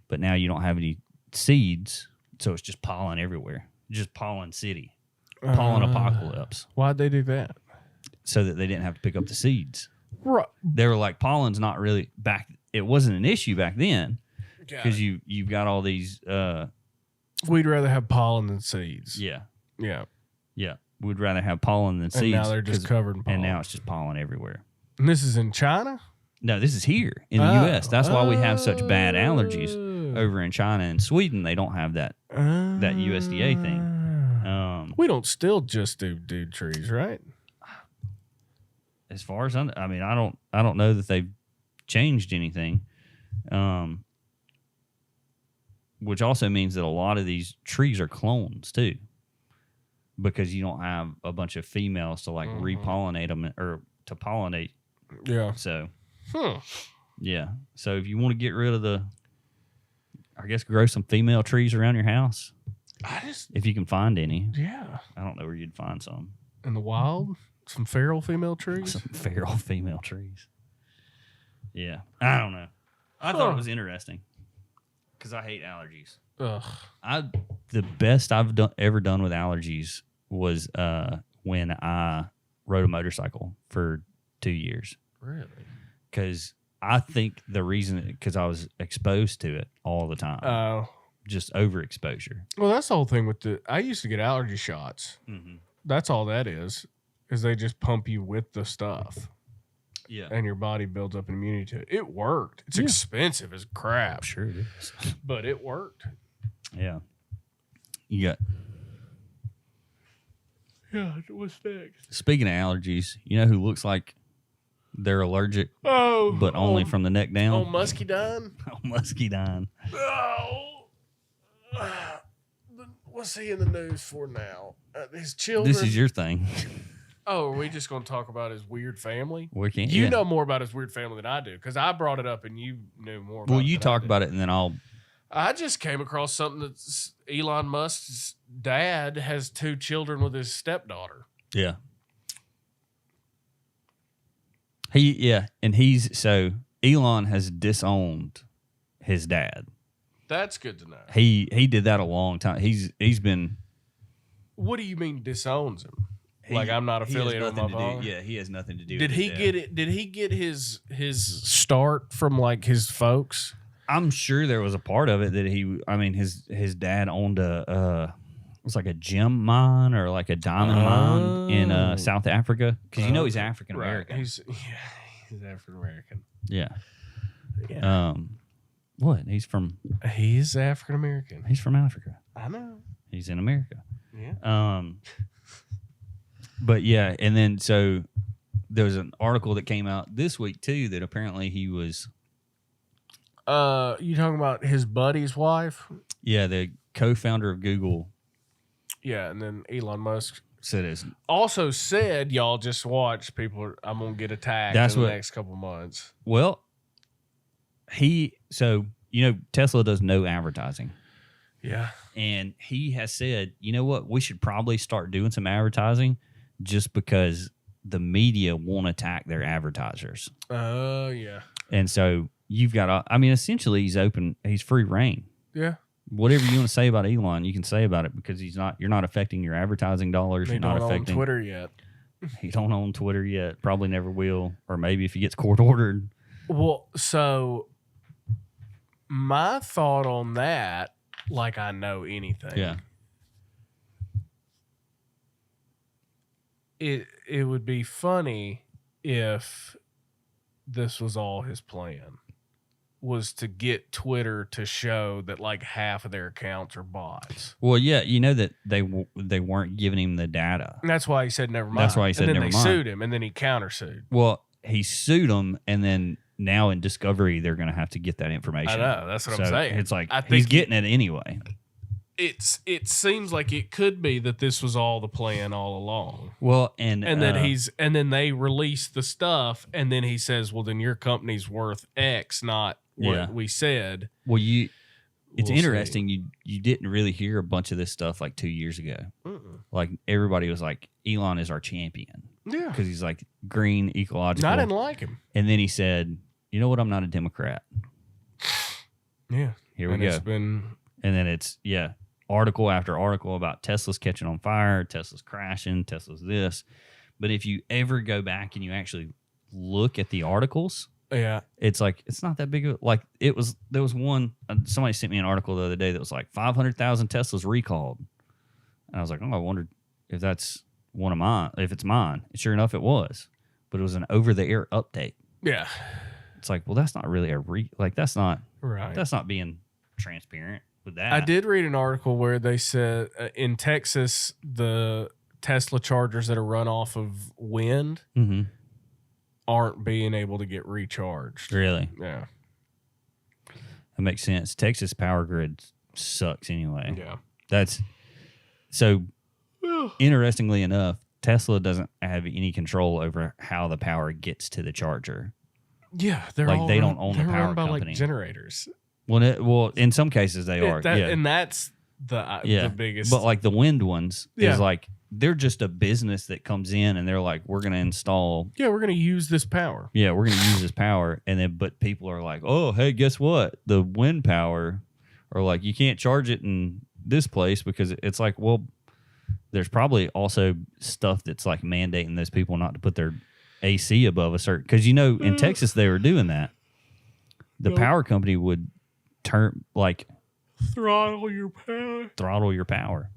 Speaker 2: But now you don't have any seeds, so it's just pollen everywhere. Just pollen city, pollen apocalypse.
Speaker 1: Why'd they do that?
Speaker 2: So that they didn't have to pick up the seeds.
Speaker 1: Right.
Speaker 2: They were like, pollen's not really back. It wasn't an issue back then because you've got all these.
Speaker 1: We'd rather have pollen than seeds.
Speaker 2: Yeah. We'd rather have pollen than seeds.
Speaker 1: And now they're just covered in pollen.
Speaker 2: And now it's just pollen everywhere.
Speaker 1: And this is in China?
Speaker 2: No, this is here in the U.S. That's why we have such bad allergies over in China and Sweden. They don't have that USDA thing.
Speaker 1: We don't still just do trees, right?
Speaker 2: As far as I mean, I don't know that they've changed anything, which also means that a lot of these trees are clones too, because you don't have a bunch of females to like repollinate them or to pollinate.
Speaker 1: Yeah.
Speaker 2: So, yeah. So if you want to get rid of I guess grow some female trees around your house. If you can find any.
Speaker 1: Yeah.
Speaker 2: I don't know where you'd find some.
Speaker 1: In the wild? Some feral female trees?
Speaker 2: Some feral female trees. Yeah. I don't know. I thought it was interesting because I hate allergies.
Speaker 1: Ugh.
Speaker 2: The best I've ever done with allergies was when I rode a motorcycle for 2 years.
Speaker 1: Really?
Speaker 2: Because I think the reason, because I was exposed to it all the time.
Speaker 1: Oh.
Speaker 2: Just overexposure.
Speaker 1: Well, that's the whole thing with I used to get allergy shots.
Speaker 2: Mm-hmm.
Speaker 1: That's all that is they just pump you with the stuff.
Speaker 2: Yeah.
Speaker 1: And your body builds up an immunity to it. It worked. It's expensive as crap.
Speaker 2: I'm sure it is.
Speaker 1: But it worked.
Speaker 2: Yeah. You got...
Speaker 1: Yeah, what's next?
Speaker 2: Speaking of allergies, you know who looks like they're allergic, but only from the neck down?
Speaker 1: Oh, Muscadine?
Speaker 2: Oh, Muscadine.
Speaker 1: Oh. What's he in the news for now? His children.
Speaker 2: This is your thing.
Speaker 1: Oh, are we just going to talk about his weird family?
Speaker 2: We can't.
Speaker 1: You know more about his weird family than I do because I brought it up and you knew more about it.
Speaker 2: Well, you talk about it and then I'll.
Speaker 1: I just came across something that Elon Musk's dad has 2 children with his stepdaughter.
Speaker 2: Yeah. So Elon has disowned his dad.
Speaker 1: That's good to know.
Speaker 2: He did that a long time. He's been.
Speaker 1: What do you mean disowns him? Like I'm not affiliated with my father?
Speaker 2: Yeah, he has nothing to do.
Speaker 1: Did he get it? Did he get his start from like his folks?
Speaker 2: I'm sure there was a part of it that his dad owned it was like a gem mine or like a diamond mine in South Africa because he's African American.
Speaker 1: Right. He's African American.
Speaker 2: Yeah.
Speaker 1: Yeah.
Speaker 2: What?
Speaker 1: He's African American.
Speaker 2: He's from Africa.
Speaker 1: I know.
Speaker 2: He's in America.
Speaker 1: Yeah.
Speaker 2: But yeah, and then so there was an article that came out this week too that apparently he was.
Speaker 1: You talking about his buddy's wife?
Speaker 2: Yeah, the co-founder of Google.
Speaker 1: Yeah, and then Elon Musk
Speaker 2: also
Speaker 1: said, "Y'all just watch. I'm gonna get attacked in the next couple months."
Speaker 2: Well, Tesla does no advertising.
Speaker 1: Yeah,
Speaker 2: and he has said, you know what, we should probably start doing some advertising, just because the media won't attack their advertisers.
Speaker 1: Oh yeah.
Speaker 2: And so you've got. I mean, essentially, he's open. He's free reign.
Speaker 1: Yeah.
Speaker 2: Whatever you want to say about Elon, you can say about it because he's not. You're not affecting your advertising dollars.
Speaker 1: They
Speaker 2: You're not
Speaker 1: don't own
Speaker 2: affecting
Speaker 1: Twitter yet.
Speaker 2: He don't own Twitter yet. Probably never will. Or maybe if he gets court ordered.
Speaker 1: Well, so my thought on that, like I know anything.
Speaker 2: Yeah.
Speaker 1: It would be funny if this was all his plan, was to get Twitter to show that like half of their accounts are bots.
Speaker 2: Well, yeah, you know that they weren't giving him the data.
Speaker 1: And that's why he said never mind.
Speaker 2: That's why he said
Speaker 1: and then
Speaker 2: never
Speaker 1: they
Speaker 2: mind.
Speaker 1: sued him, and then he countersued.
Speaker 2: Well, he sued them, and then now in discovery, they're going to have to get that information.
Speaker 1: I know. That's what I'm saying.
Speaker 2: It's like
Speaker 1: I think
Speaker 2: he's getting it anyway.
Speaker 1: It seems like it could be that this was all the plan all along.
Speaker 2: Well, and
Speaker 1: then they release the stuff, and then he says, "Well, then your company's worth X, not what we said."
Speaker 2: Well, it's
Speaker 1: We'll
Speaker 2: interesting. You didn't really hear a bunch of this stuff like 2 years ago. Like everybody was like, Elon is our champion.
Speaker 1: Yeah,
Speaker 2: because he's like green, ecological.
Speaker 1: I didn't like him.
Speaker 2: And then he said, "You know what? I'm not a Democrat."
Speaker 1: Yeah,
Speaker 2: here we go. And then it's article after article about Tesla's catching on fire, Tesla's crashing, Tesla's this. But if you ever go back and you actually look at the articles, it's like it's not that big of like it was. There was one. Somebody sent me an article the other day that was like 500,000 Teslas recalled, and I was like, oh, I wondered if that's one of mine. If it's mine, and sure enough, it was. But it was an over-the-air update.
Speaker 1: Yeah,
Speaker 2: it's like, well, that's not really that's not
Speaker 1: right.
Speaker 2: That's not being transparent with that.
Speaker 1: I did read an article where they said in Texas the Tesla chargers that are run off of wind aren't being able to get recharged.
Speaker 2: Really?
Speaker 1: Yeah.
Speaker 2: That makes sense. Texas power grid sucks anyway.
Speaker 1: Yeah.
Speaker 2: That's so interestingly enough, Tesla doesn't have any control over how the power gets to the charger.
Speaker 1: Yeah, they
Speaker 2: don't own the power
Speaker 1: run by
Speaker 2: company.
Speaker 1: Like generators.
Speaker 2: Well, in some cases they are.
Speaker 1: And that's the biggest.
Speaker 2: But like the wind ones is like they're just a business that comes in and they're like, we're going to install.
Speaker 1: Yeah, we're going to use this power.
Speaker 2: Yeah, we're going to use this power. And then, but people are like, oh, hey, guess what? The wind power, or like, you can't charge it in this place because it's like, well, there's probably also stuff that's like mandating those people not to put their AC above a certain. Because, in Texas, they were doing that. The power company would
Speaker 1: throttle your power.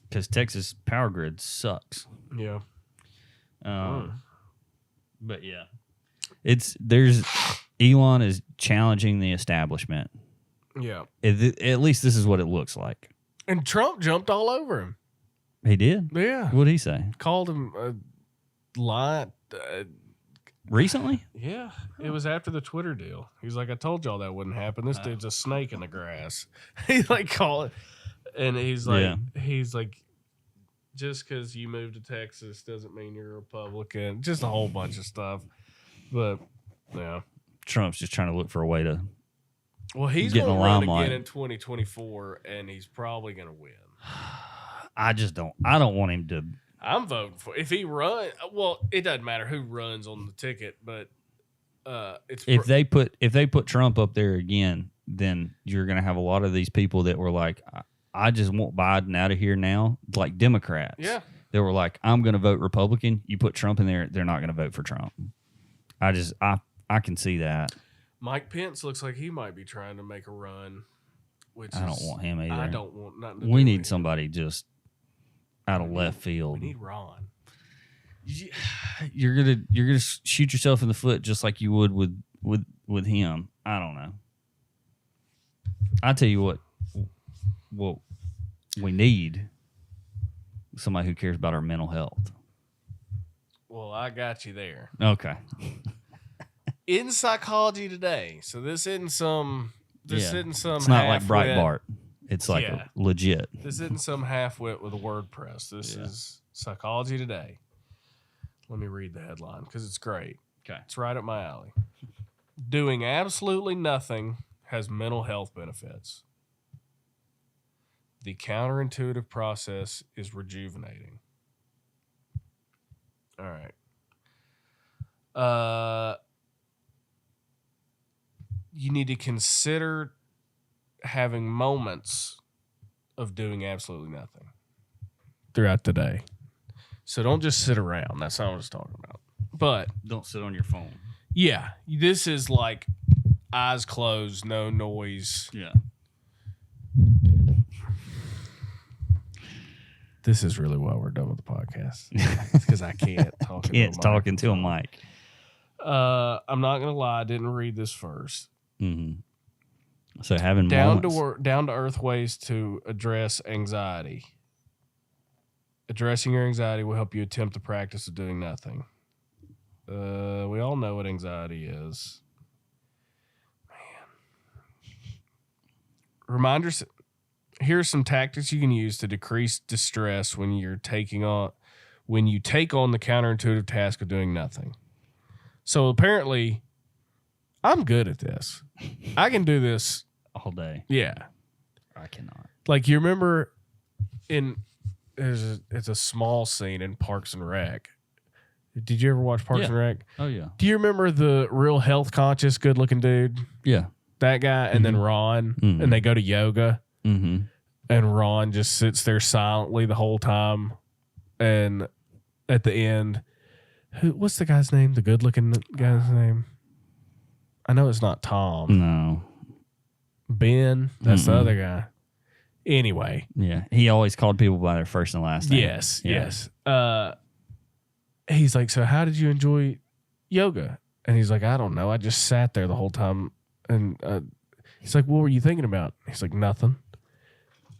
Speaker 2: Because Texas power grid sucks.
Speaker 1: Yeah.
Speaker 2: But yeah, Elon is challenging the establishment.
Speaker 1: Yeah.
Speaker 2: At least this is what it looks like.
Speaker 1: And Trump jumped all over him.
Speaker 2: He did?
Speaker 1: Yeah.
Speaker 2: What did he say?
Speaker 1: Called him a lie.
Speaker 2: Recently?
Speaker 1: Yeah. It was after the Twitter deal. He's like, I told y'all that wouldn't happen. This dude's a snake in the grass. He called it. And he's like, just because you moved to Texas doesn't mean you're a Republican. Just a whole bunch of stuff. But, yeah.
Speaker 2: Trump's just trying to look for a way to
Speaker 1: he's going to run again in 2024, and he's probably going to win.
Speaker 2: I don't want him to.
Speaker 1: I'm voting for if he runs. Well, it doesn't matter who runs on the ticket, but
Speaker 2: if they put Trump up there again, then you're going to have a lot of these people that were like, I just want Biden out of here now, like Democrats.
Speaker 1: Yeah,
Speaker 2: they were like, I'm going to vote Republican. You put Trump in there, they're not going to vote for Trump. I can see that.
Speaker 1: Mike Pence looks like he might be trying to make a run.
Speaker 2: I don't want him either.
Speaker 1: I don't want nothing to
Speaker 2: We
Speaker 1: do
Speaker 2: need
Speaker 1: with
Speaker 2: somebody just out of left field.
Speaker 1: We need Ron.
Speaker 2: You're gonna shoot yourself in the foot just like you would with him. I don't know. I tell you what we need somebody who cares about our mental health.
Speaker 1: Well, I got you there.
Speaker 2: Okay.
Speaker 1: In Psychology Today, so this isn't some.
Speaker 2: It's not like Breitbart. It's like legit.
Speaker 1: This isn't some half-wit with a WordPress. This is Psychology Today. Let me read the headline because it's great.
Speaker 2: Okay.
Speaker 1: It's right up my alley. Doing absolutely nothing has mental health benefits. The counterintuitive process is rejuvenating. All right. you need to consider having moments of doing absolutely nothing throughout the day. So don't just sit around. That's not what I was talking about. But
Speaker 2: Don't sit on your phone.
Speaker 1: yeah, this is like eyes closed, no noise.
Speaker 2: Yeah.
Speaker 1: This is really why we're done with the podcast. Because I can't talk.
Speaker 2: Can't talk into a mic.
Speaker 1: I'm not gonna lie. I didn't read this first.
Speaker 2: Mm-hmm. So having
Speaker 1: down
Speaker 2: moments.
Speaker 1: down to earth ways to address anxiety. Addressing your anxiety will help you attempt the practice of doing nothing. We all know what anxiety is. Man. Reminders. Here are some tactics you can use to decrease distress when you take on the counterintuitive task of doing nothing. So apparently, I'm good at this. I can do this
Speaker 2: All day.
Speaker 1: Yeah.
Speaker 2: I cannot.
Speaker 1: Like, you remember it's a small scene in Parks and Rec. Did you ever watch Parks and Rec?
Speaker 2: Oh, yeah.
Speaker 1: Do you remember the real health conscious, good looking dude?
Speaker 2: Yeah.
Speaker 1: That guy, and then Ron, and they go to yoga, and Ron just sits there silently the whole time. And at the end, what's the guy's name? The good looking guy's name? I know it's not Tom.
Speaker 2: No.
Speaker 1: Ben, that's the other guy. Anyway.
Speaker 2: Yeah. He always called people by their first and last name.
Speaker 1: Yes, yes. He's like, so how did you enjoy yoga? And he's like, I don't know. I just sat there the whole time. And he's like, what were you thinking about? He's like, nothing.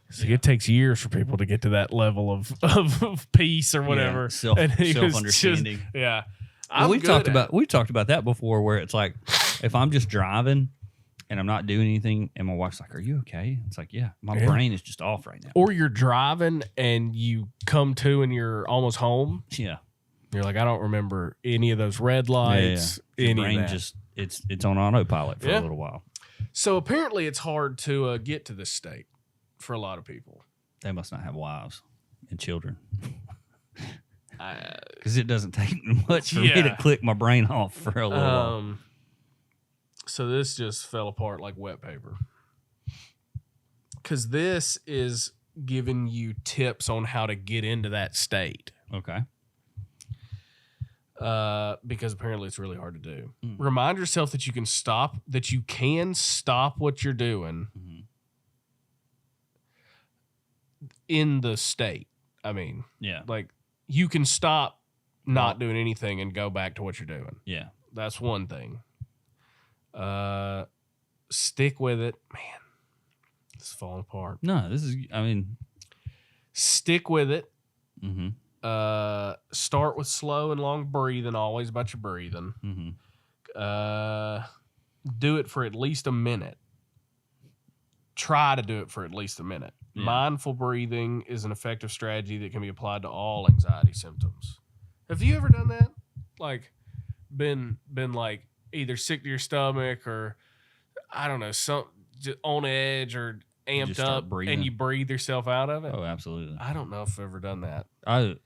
Speaker 1: He's like, it takes years for people to get to that level of peace or whatever.
Speaker 2: Yeah, self-understanding.
Speaker 1: Yeah.
Speaker 2: Well, we've talked about that before, where it's like, if I'm just driving and I'm not doing anything, and my wife's like, "Are you okay?" It's like, yeah, my brain is just off right now.
Speaker 1: Or you're driving and you come to and you're almost home.
Speaker 2: Yeah,
Speaker 1: you're like, I don't remember any of those red lights.
Speaker 2: Yeah. Your brain just it's on autopilot for a little while.
Speaker 1: So apparently, it's hard to get to this state for a lot of people.
Speaker 2: They must not have wives and children. Because it doesn't take much for me to click my brain off for a little while.
Speaker 1: So this just fell apart like wet paper. Because this is giving you tips on how to get into that state.
Speaker 2: Okay.
Speaker 1: Because apparently it's really hard to do. Remind yourself that you can stop what you're doing in the state. I mean, like, you can stop not doing anything and go back to what you're doing.
Speaker 2: Yeah.
Speaker 1: That's one thing. Stick with it. Man, this is falling apart.
Speaker 2: No,
Speaker 1: stick with it.
Speaker 2: Mm-hmm.
Speaker 1: Start with slow and long breathing, always about your breathing. Do it for at least a minute. Try to do it for at least a minute. Yeah. Mindful breathing is an effective strategy that can be applied to all anxiety symptoms. Have you ever done that? Like, been like either sick to your stomach or, I don't know, some just on edge or amped up, breathing. And you breathe yourself out of it?
Speaker 2: Oh, absolutely.
Speaker 1: I don't know if I've ever done that.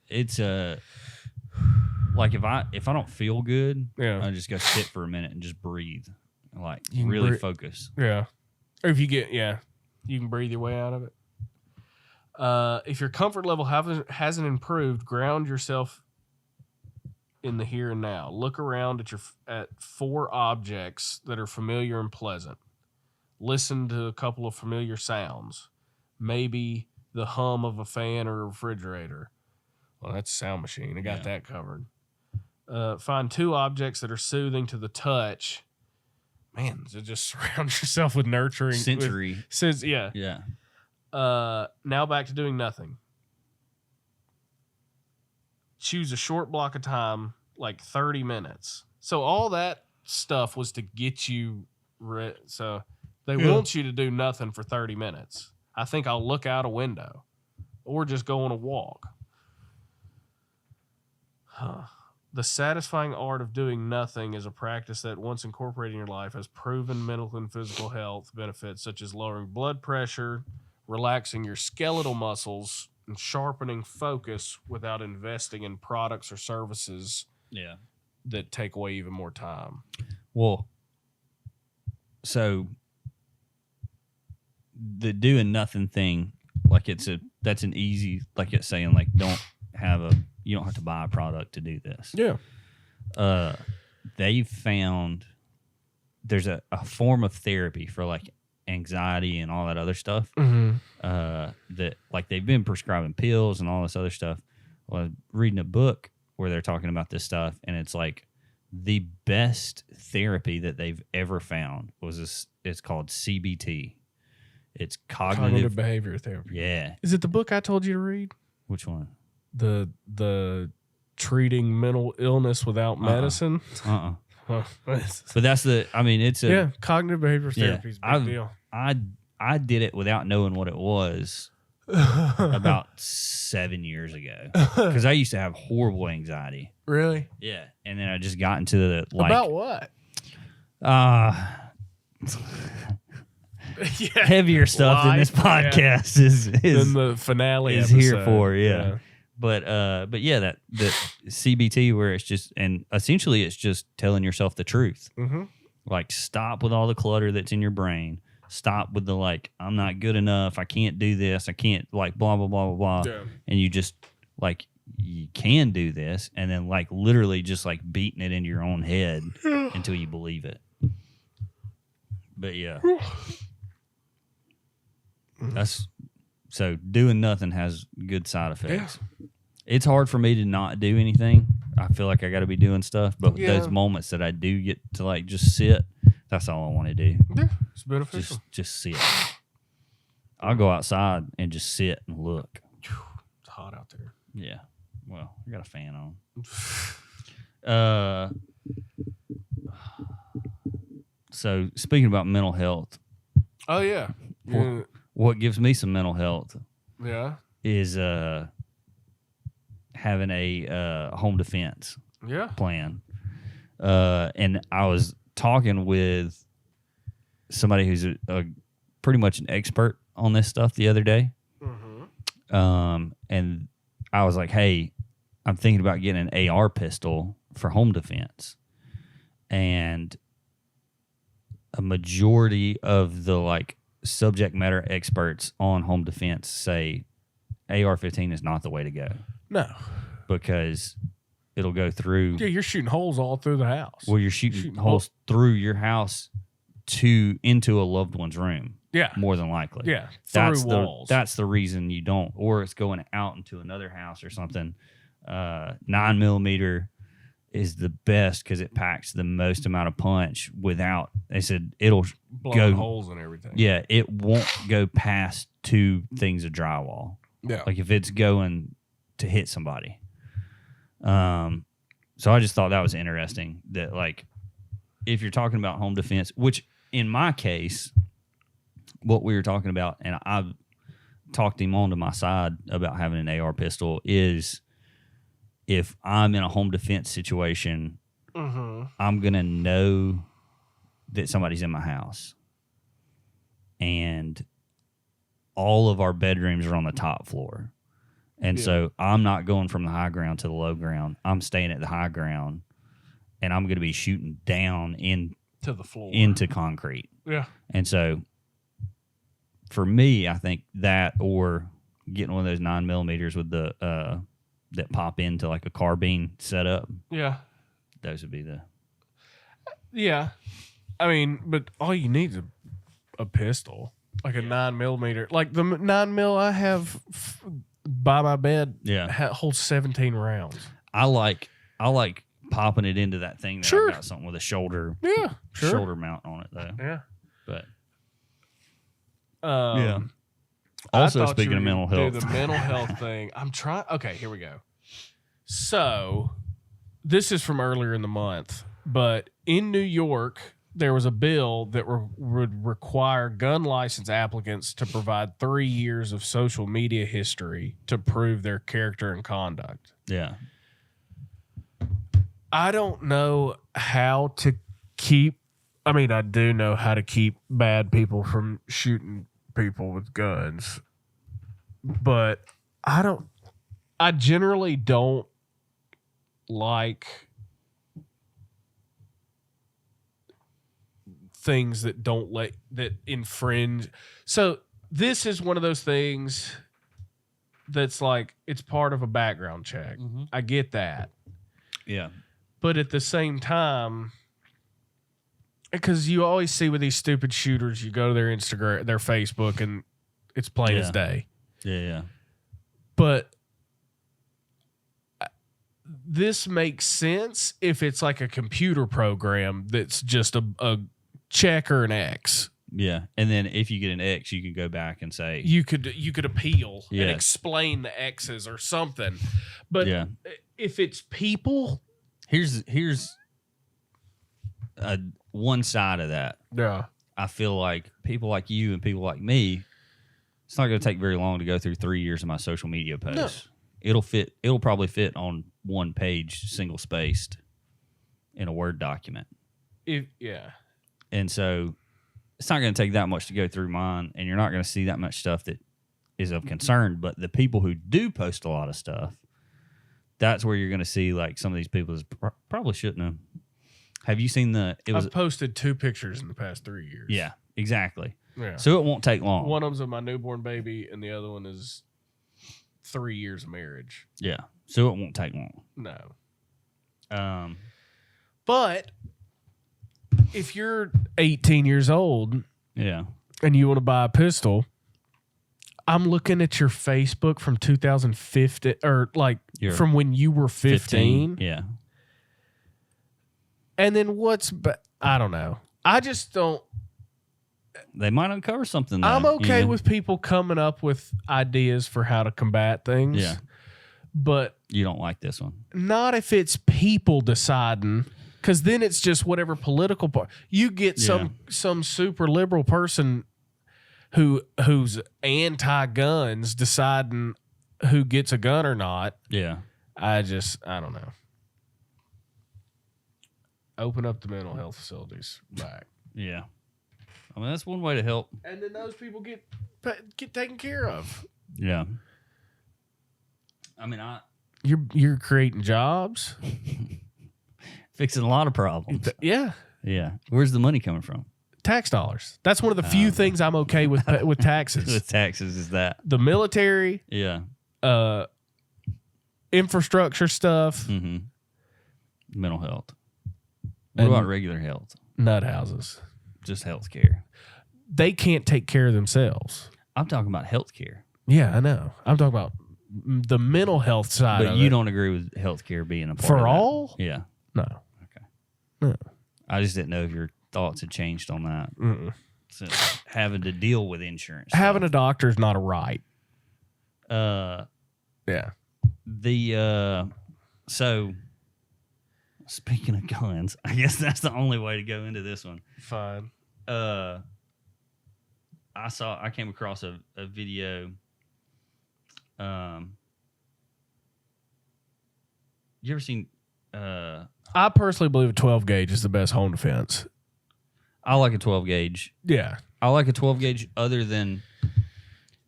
Speaker 2: It's like if I don't feel good, I just go sit for a minute and just breathe, like really focus.
Speaker 1: Yeah. Or if you get, you can breathe your way out of it. If your comfort level hasn't improved, ground yourself in the here and now. Look around at 4 objects that are familiar and pleasant. Listen to a couple of familiar sounds. Maybe the hum of a fan or a refrigerator. Well, that's a sound machine. I got that covered. Find 2 objects that are soothing to the touch. Man, so just surround yourself with nurturing
Speaker 2: sensory.
Speaker 1: Yeah. Now back to doing nothing. Choose a short block of time, like 30 minutes. So all that stuff was to get you so they want you to do nothing for 30 minutes. I think I'll look out a window or just go on a walk. The satisfying art of doing nothing is a practice that, once incorporated in your life, has proven mental and physical health benefits such as lowering blood pressure, relaxing your skeletal muscles, and sharpening focus without investing in products or services that take away even more time.
Speaker 2: Well, So the doing nothing thing, like that's an easy, like it's saying, like you don't have to buy a product to do this.
Speaker 1: Yeah.
Speaker 2: They've found there's a form of therapy for like anxiety and all that other stuff. That like they've been prescribing pills and all this other stuff. Well, I was reading a book where they're talking about this stuff, and it's like the best therapy that they've ever found was this. It's called CBT. It's cognitive
Speaker 1: behavior therapy.
Speaker 2: Yeah.
Speaker 1: Is it the book I told you to read?
Speaker 2: Which one?
Speaker 1: The treating mental illness without medicine.
Speaker 2: But that's it's
Speaker 1: cognitive behavior therapy is a big deal.
Speaker 2: I did it without knowing what it was about 7 years ago because I used to have horrible anxiety.
Speaker 1: Really?
Speaker 2: Yeah, and then I just got into the
Speaker 1: about what?
Speaker 2: Heavier stuff than this podcast is
Speaker 1: than the finale
Speaker 2: is
Speaker 1: episode.
Speaker 2: Here for. Yeah. But yeah, that the CBT where it's just, and essentially it's just telling yourself the truth. Like stop with all the clutter that's in your brain. Stop with the like, I'm not good enough. I can't do this. I can't like blah, blah, blah, blah, blah. Yeah. And you just like, you can do this. And then like literally just like beating it into your own head until you believe it. But yeah. So doing nothing has good side effects. Yeah. It's hard for me to not do anything. I feel like I got to be doing stuff, but those moments that I do get to like just sit, that's all I want to do.
Speaker 1: Yeah, it's beneficial.
Speaker 2: Just sit. I'll go outside and just sit and look.
Speaker 1: It's hot out there.
Speaker 2: Yeah. Well, I got a fan on. So speaking about mental health.
Speaker 1: Oh yeah.
Speaker 2: What gives me some mental health?
Speaker 1: Yeah.
Speaker 2: Is having a home defense plan. And I was talking with somebody who's a pretty much an expert on this stuff the other day. And I was like, hey, I'm thinking about getting an AR pistol for home defense. And a majority of the like subject matter experts on home defense say AR-15 is not the way to go.
Speaker 1: No.
Speaker 2: Because it'll go through.
Speaker 1: Yeah, you're shooting holes all through the house.
Speaker 2: Well, you're shooting holes through your house into a loved one's room.
Speaker 1: Yeah.
Speaker 2: More than likely.
Speaker 1: Yeah. Through walls.
Speaker 2: That's the reason you don't. Or it's going out into another house or something. 9mm is the best because it packs the most amount of punch without, they said it'll
Speaker 1: blowing holes and everything.
Speaker 2: Yeah, it won't go past 2 things of drywall.
Speaker 1: Yeah.
Speaker 2: Like if it's going to hit somebody. So I just thought that was interesting that like if you're talking about home defense, which in my case, what we were talking about, and I've talked him onto my side about having an AR pistol, is if I'm in a home defense situation, I'm going to know that somebody's in my house. And all of our bedrooms are on the top floor. And so I'm not going from the high ground to the low ground. I'm staying at the high ground, and I'm going to be shooting down
Speaker 1: to the floor,
Speaker 2: into concrete.
Speaker 1: Yeah.
Speaker 2: And so for me, I think that or getting one of those 9mm with the that pop into like a carbine setup.
Speaker 1: Yeah.
Speaker 2: Those would be the.
Speaker 1: Yeah. I mean, but all you need is a pistol, like a 9mm. Like the 9mm I have by my bed holds 17 rounds.
Speaker 2: I like popping it into that thing that I've got something with a shoulder shoulder mount on it though.
Speaker 1: Yeah.
Speaker 2: But
Speaker 1: yeah.
Speaker 2: Also speaking of mental health.
Speaker 1: Do the mental health thing. I'm trying. Okay, here we go. So this is from earlier in the month, but in New York, there was a bill that would require gun license applicants to provide 3 years of social media history to prove their character and conduct.
Speaker 2: Yeah.
Speaker 1: I don't know how to keep, I mean, I do know how to keep bad people from shooting people with guns, but I generally don't like things that that infringe. So this is one of those things that's like, it's part of a background check.
Speaker 2: Mm-hmm.
Speaker 1: I get that.
Speaker 2: Yeah.
Speaker 1: But at the same time, because you always see with these stupid shooters, you go to their Instagram, their Facebook, and it's plain as day.
Speaker 2: Yeah.
Speaker 1: But this makes sense if it's like a computer program that's just a check or an X.
Speaker 2: Yeah. And then if you get an X, you can go back and say
Speaker 1: You could appeal and
Speaker 2: Yes.
Speaker 1: explain the X's or something. But
Speaker 2: Yeah.
Speaker 1: if it's people,
Speaker 2: here's one side of that.
Speaker 1: yeah,
Speaker 2: I feel like people like you and people like me, it's not going to take very long to go through 3 years of my social media posts.
Speaker 1: No.
Speaker 2: It'll probably fit on one page, single spaced, in a Word document.
Speaker 1: yeah,
Speaker 2: And so it's not going to take that much to go through mine, and you're not going to see that much stuff that is of concern. But the people who do post a lot of stuff, that's where you're going to see like some of these people probably shouldn't have. Have you seen
Speaker 1: I've posted 2 pictures in the past 3 years.
Speaker 2: Yeah, exactly.
Speaker 1: Yeah.
Speaker 2: So it won't take long.
Speaker 1: One of them's of my newborn baby, and the other one is 3 years of marriage.
Speaker 2: Yeah. So it won't take long.
Speaker 1: No. But if you're 18 years old,
Speaker 2: Yeah.
Speaker 1: and you want to buy a pistol, I'm looking at your Facebook from 2015, or like from when you were 15.
Speaker 2: Yeah.
Speaker 1: And then I don't know. I just don't.
Speaker 2: They might uncover something, though,
Speaker 1: I'm okay with people coming up with ideas for how to combat things.
Speaker 2: Yeah.
Speaker 1: But
Speaker 2: You don't like this one.
Speaker 1: not if it's people deciding, because then it's just whatever political part. You get some super liberal person who's anti-guns deciding who gets a gun or not.
Speaker 2: Yeah.
Speaker 1: I don't know. Open up the mental health facilities back.
Speaker 2: Yeah. I mean, that's one way to help.
Speaker 1: And then those people get taken care of.
Speaker 2: Yeah. I mean,
Speaker 1: You're creating jobs.
Speaker 2: fixing a lot of problems.
Speaker 1: Yeah.
Speaker 2: Yeah. Where's the money coming from?
Speaker 1: Tax dollars. That's one of the few things I'm okay with taxes.
Speaker 2: With taxes, is that?
Speaker 1: The military,
Speaker 2: Yeah.
Speaker 1: infrastructure stuff,
Speaker 2: Mm-hmm. Mental health. What about regular health?
Speaker 1: nut houses.
Speaker 2: Just health care.
Speaker 1: They can't take care of themselves.
Speaker 2: I'm talking about health care.
Speaker 1: Yeah, I know. I'm talking about the mental health side
Speaker 2: But
Speaker 1: of
Speaker 2: you
Speaker 1: it.
Speaker 2: don't agree with health care being a part
Speaker 1: For
Speaker 2: of that?
Speaker 1: all?
Speaker 2: Yeah.
Speaker 1: No.
Speaker 2: Okay.
Speaker 1: No.
Speaker 2: I just didn't know if your thoughts had changed on that.
Speaker 1: Mm-mm.
Speaker 2: Since having to deal with insurance.
Speaker 1: Having a doctor is not a right.
Speaker 2: Yeah. So speaking of guns, I guess that's the only way to go into this one.
Speaker 1: Fine.
Speaker 2: I came across a video. You ever seen
Speaker 1: I personally believe a 12 gauge is the best home defense.
Speaker 2: I like a 12 gauge.
Speaker 1: Yeah.
Speaker 2: I like a 12 gauge other than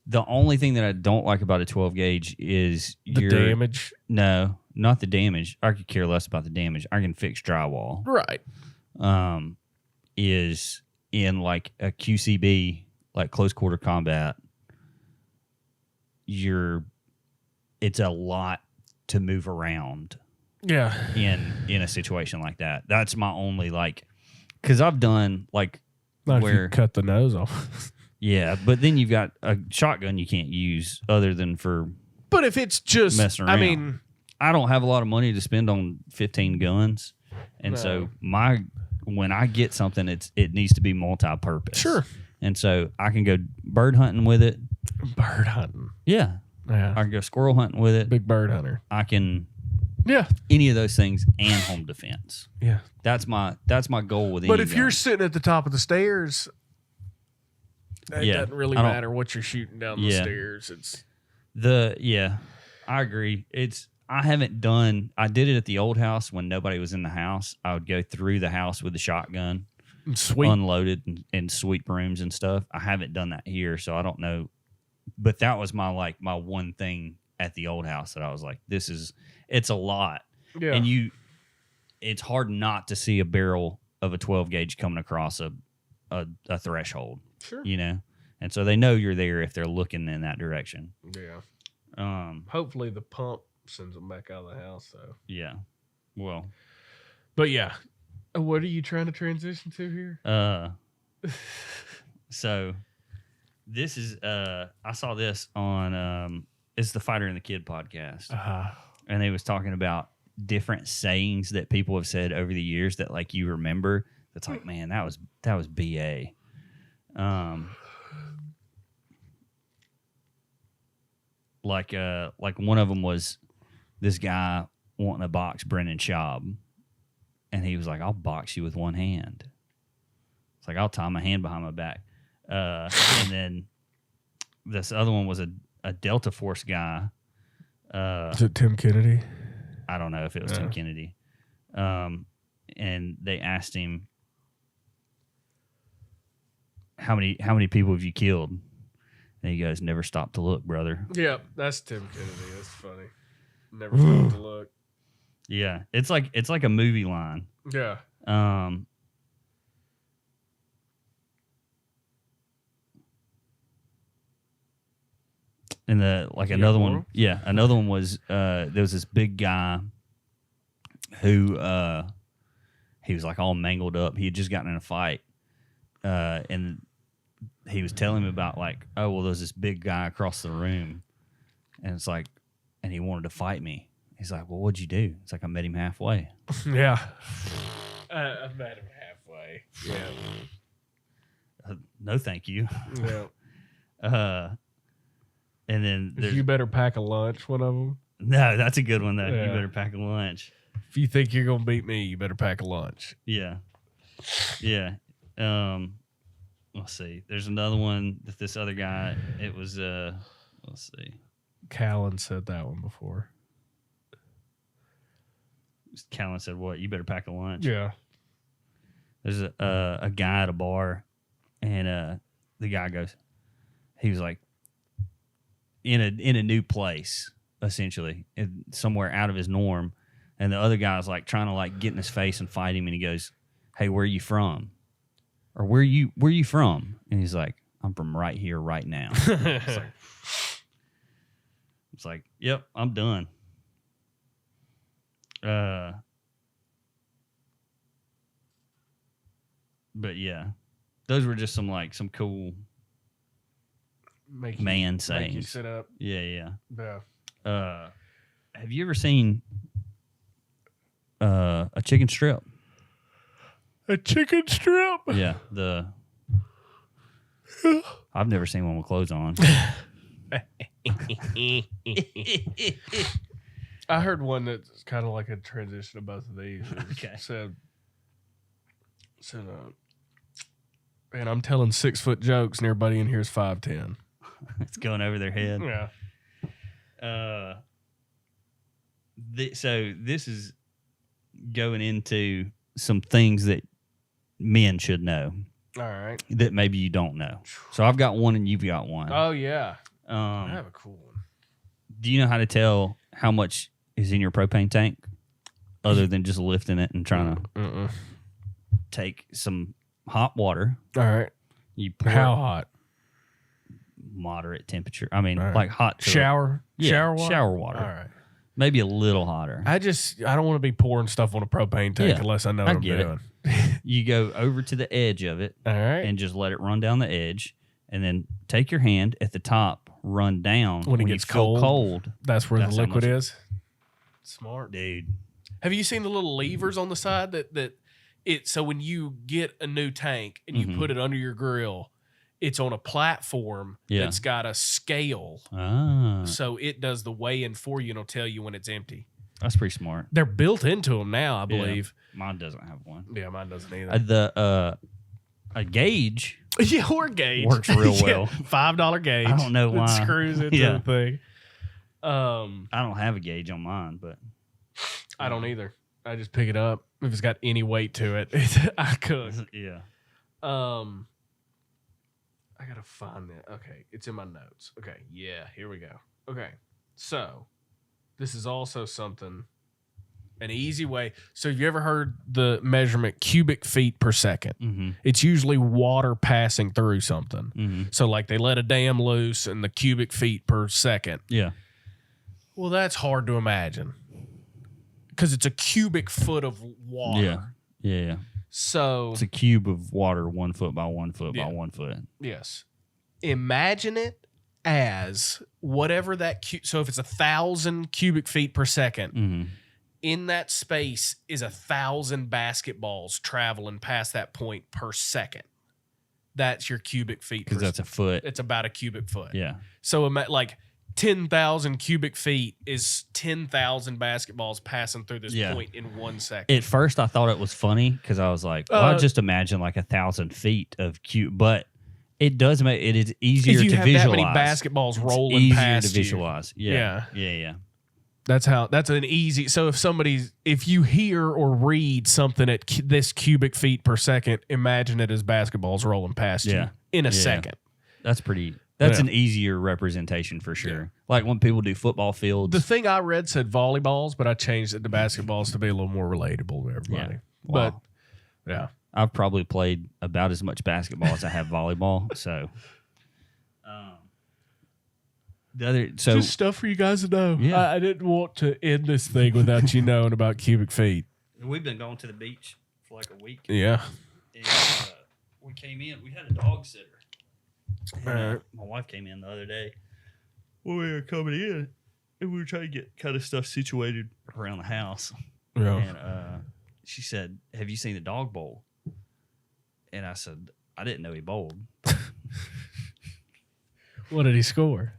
Speaker 2: the only thing that I don't like about a 12 gauge is
Speaker 1: The damage.
Speaker 2: No, not the damage. I could care less about the damage. I can fix drywall.
Speaker 1: Right.
Speaker 2: Is in like a QCB, like close quarter combat, it's a lot to move around.
Speaker 1: Yeah.
Speaker 2: In a situation like that. That's my only because I've done
Speaker 1: Not
Speaker 2: where
Speaker 1: if you cut the nose off.
Speaker 2: yeah, but then you've got a shotgun you can't use other than for
Speaker 1: But if it's just
Speaker 2: messing around.
Speaker 1: I mean,
Speaker 2: I don't have a lot of money to spend on 15 guns, and so when I get something, it needs to be multi-purpose.
Speaker 1: Sure.
Speaker 2: And so I can go bird hunting with it.
Speaker 1: Bird hunting.
Speaker 2: Yeah.
Speaker 1: Yeah.
Speaker 2: I can go squirrel hunting with it.
Speaker 1: Big bird hunter.
Speaker 2: I can
Speaker 1: Yeah.
Speaker 2: any of those things and home defense.
Speaker 1: Yeah.
Speaker 2: That's my goal with any
Speaker 1: But if
Speaker 2: gun.
Speaker 1: you're sitting at the top of the stairs, it doesn't really
Speaker 2: I don't-
Speaker 1: matter what you're shooting down the stairs. It's
Speaker 2: I agree. I did it at the old house when nobody was in the house. I would go through the house with the shotgun,
Speaker 1: sweet.
Speaker 2: unloaded and sweep rooms and stuff. I haven't done that here, so I don't know. But that was my one thing at the old house that I was like, it's a lot.
Speaker 1: Yeah.
Speaker 2: And it's hard not to see a barrel of a 12 gauge coming across a a threshold,
Speaker 1: Sure.
Speaker 2: you know, and so they know you're there if they're looking in that direction.
Speaker 1: Yeah. Hopefully the pump sends them back out of the house, though.
Speaker 2: Yeah. Well.
Speaker 1: But yeah, what are you trying to transition to here?
Speaker 2: So this is I saw this on it's the Fighter and the Kid podcast, and they was talking about different sayings that people have said over the years that like you remember. That's like, man, that was BA. Like one of them was this guy wanting to box Brendan Schaub, and he was like, "I'll box you with one hand." It's like, I'll tie my hand behind my back. And then this other one was a Delta Force guy.
Speaker 1: Is it Tim Kennedy?
Speaker 2: I don't know if it was Tim Kennedy. And they asked him, how many people have you killed? And he goes, "Never stop to look, brother."
Speaker 1: Yeah, that's Tim Kennedy. That's funny. Never stop to look.
Speaker 2: Yeah, it's like a movie line.
Speaker 1: Yeah.
Speaker 2: And another one was there was this big guy who he was like all mangled up. He had just gotten in a fight, and he was telling him about like, oh well, there's this big guy across the room, and it's like, and he wanted to fight me. He's like, well, what'd you do? It's like, I met him halfway.
Speaker 1: Yeah, I met him halfway. Yeah.
Speaker 2: No, thank you.
Speaker 1: Yeah.
Speaker 2: And then
Speaker 1: you better pack a lunch. One of them.
Speaker 2: No, that's a good one though.
Speaker 1: Yeah.
Speaker 2: You better pack a lunch.
Speaker 1: If you think you're gonna beat me, you better pack a lunch.
Speaker 2: Yeah. Yeah. Let's see. There's another one that this other guy. It was let's see.
Speaker 1: Callan said that one before.
Speaker 2: Callan said, "What? You better pack a lunch."
Speaker 1: Yeah.
Speaker 2: There's a guy at a bar, and the guy goes, he was like in a new place, essentially, somewhere out of his norm, and the other guy's like trying to like get in his face and fight him, and he goes, "Hey, where are you from?" Or where you from? And he's like, "I'm from right here, right now." It's like, yep, I'm done. But yeah, those were just some cool man sayings.
Speaker 1: Make you sit up.
Speaker 2: Yeah.
Speaker 1: Yeah.
Speaker 2: Have you ever seen a chicken strip?
Speaker 1: A chicken strip?
Speaker 2: Yeah, I've never seen one with clothes on.
Speaker 1: I heard one that's kind of like a transition of both of these.
Speaker 2: Okay.
Speaker 1: Said, man, I'm telling 6-foot jokes and everybody in here is 5'10".
Speaker 2: It's going over their head.
Speaker 1: Yeah.
Speaker 2: So this is going into some things that men should know.
Speaker 1: All right.
Speaker 2: That maybe you don't know. So I've got one and you've got one.
Speaker 1: Oh, yeah. I have a cool one.
Speaker 2: Do you know how to tell how much is in your propane tank other than just lifting it and trying to take some hot water?
Speaker 1: All right.
Speaker 2: You pour
Speaker 1: How hot?
Speaker 2: Moderate temperature. I mean,
Speaker 1: right.
Speaker 2: like hot
Speaker 1: shower? Shower water?
Speaker 2: Shower water.
Speaker 1: All right.
Speaker 2: Maybe a little hotter.
Speaker 1: I don't want to be pouring stuff on a propane tank unless I know what I'm doing.
Speaker 2: You go over to the edge of it
Speaker 1: all right,
Speaker 2: and just let it run down the edge, and then take your hand at the top, run down.
Speaker 1: When it gets cold, that's where the liquid is. Smart.
Speaker 2: Dude.
Speaker 1: Have you seen the little levers on the side so when you get a new tank and you put it under your grill, it's on a platform that's got a scale. So it does the weigh-in for you and it'll tell you when it's empty.
Speaker 2: That's pretty smart.
Speaker 1: They're built into them now, I believe.
Speaker 2: Yeah. Mine doesn't have one.
Speaker 1: Yeah, mine doesn't either.
Speaker 2: A gauge.
Speaker 1: Yeah, or gauge.
Speaker 2: Works real well.
Speaker 1: $5 gauge.
Speaker 2: I don't know why.
Speaker 1: It screws into the thing.
Speaker 2: I don't have a gauge on mine, but
Speaker 1: I don't either. I just pick it up. If it's got any weight to it, I cook.
Speaker 2: Yeah.
Speaker 1: I gotta find that. Okay, it's in my notes. Okay, yeah, here we go. Okay, so this is also something an easy way. So have you ever heard the measurement cubic feet per second?
Speaker 2: Mm-hmm.
Speaker 1: It's usually water passing through something.
Speaker 2: Mm-hmm.
Speaker 1: So like they let a dam loose and the cubic feet per second.
Speaker 2: Yeah.
Speaker 1: Well, that's hard to imagine because it's a cubic foot of water.
Speaker 2: Yeah. Yeah. Yeah.
Speaker 1: So
Speaker 2: it's a cube of water 1 foot by 1 foot by 1 foot.
Speaker 1: Yes. Imagine it as whatever that so if it's 1,000 cubic feet per second,
Speaker 2: Mm-hmm.
Speaker 1: in that space is 1,000 basketballs traveling past that point per second. That's your cubic feet.
Speaker 2: Because that's a foot.
Speaker 1: It's about a cubic foot.
Speaker 2: Yeah.
Speaker 1: So like 10,000 cubic feet is 10,000 basketballs passing through this point in 1 second.
Speaker 2: At first, I thought it was funny because I was like, well, I just imagine like 1,000 feet of but it does make it is easier
Speaker 1: if you
Speaker 2: to
Speaker 1: have
Speaker 2: visualize.
Speaker 1: that many basketballs rolling
Speaker 2: easier
Speaker 1: past
Speaker 2: to visualize. Yeah.
Speaker 1: That's an easy. So if you hear or read something at this cubic feet per second, imagine it as basketballs rolling past you in a second.
Speaker 2: That's an easier representation for sure. Yeah. Like when people do football fields.
Speaker 1: The thing I read said volleyballs, but I changed it to basketballs to be a little more relatable to everybody.
Speaker 2: Yeah. Wow.
Speaker 1: But yeah,
Speaker 2: I've probably played about as much basketball as I have volleyball. So,
Speaker 1: just stuff for you guys to know.
Speaker 2: Yeah.
Speaker 1: I didn't want to end this thing without you knowing about cubic feet.
Speaker 2: We've been going to the beach for like a week.
Speaker 1: Yeah.
Speaker 2: And we came in. We had a dog sitter.
Speaker 1: And,
Speaker 2: my wife came in the other day when we were coming in, and we were trying to get kind of stuff situated around the house.
Speaker 1: Yeah.
Speaker 2: And she said, "Have you seen the dog bowl?" And I said, "I didn't know he bowled."
Speaker 1: What did he score?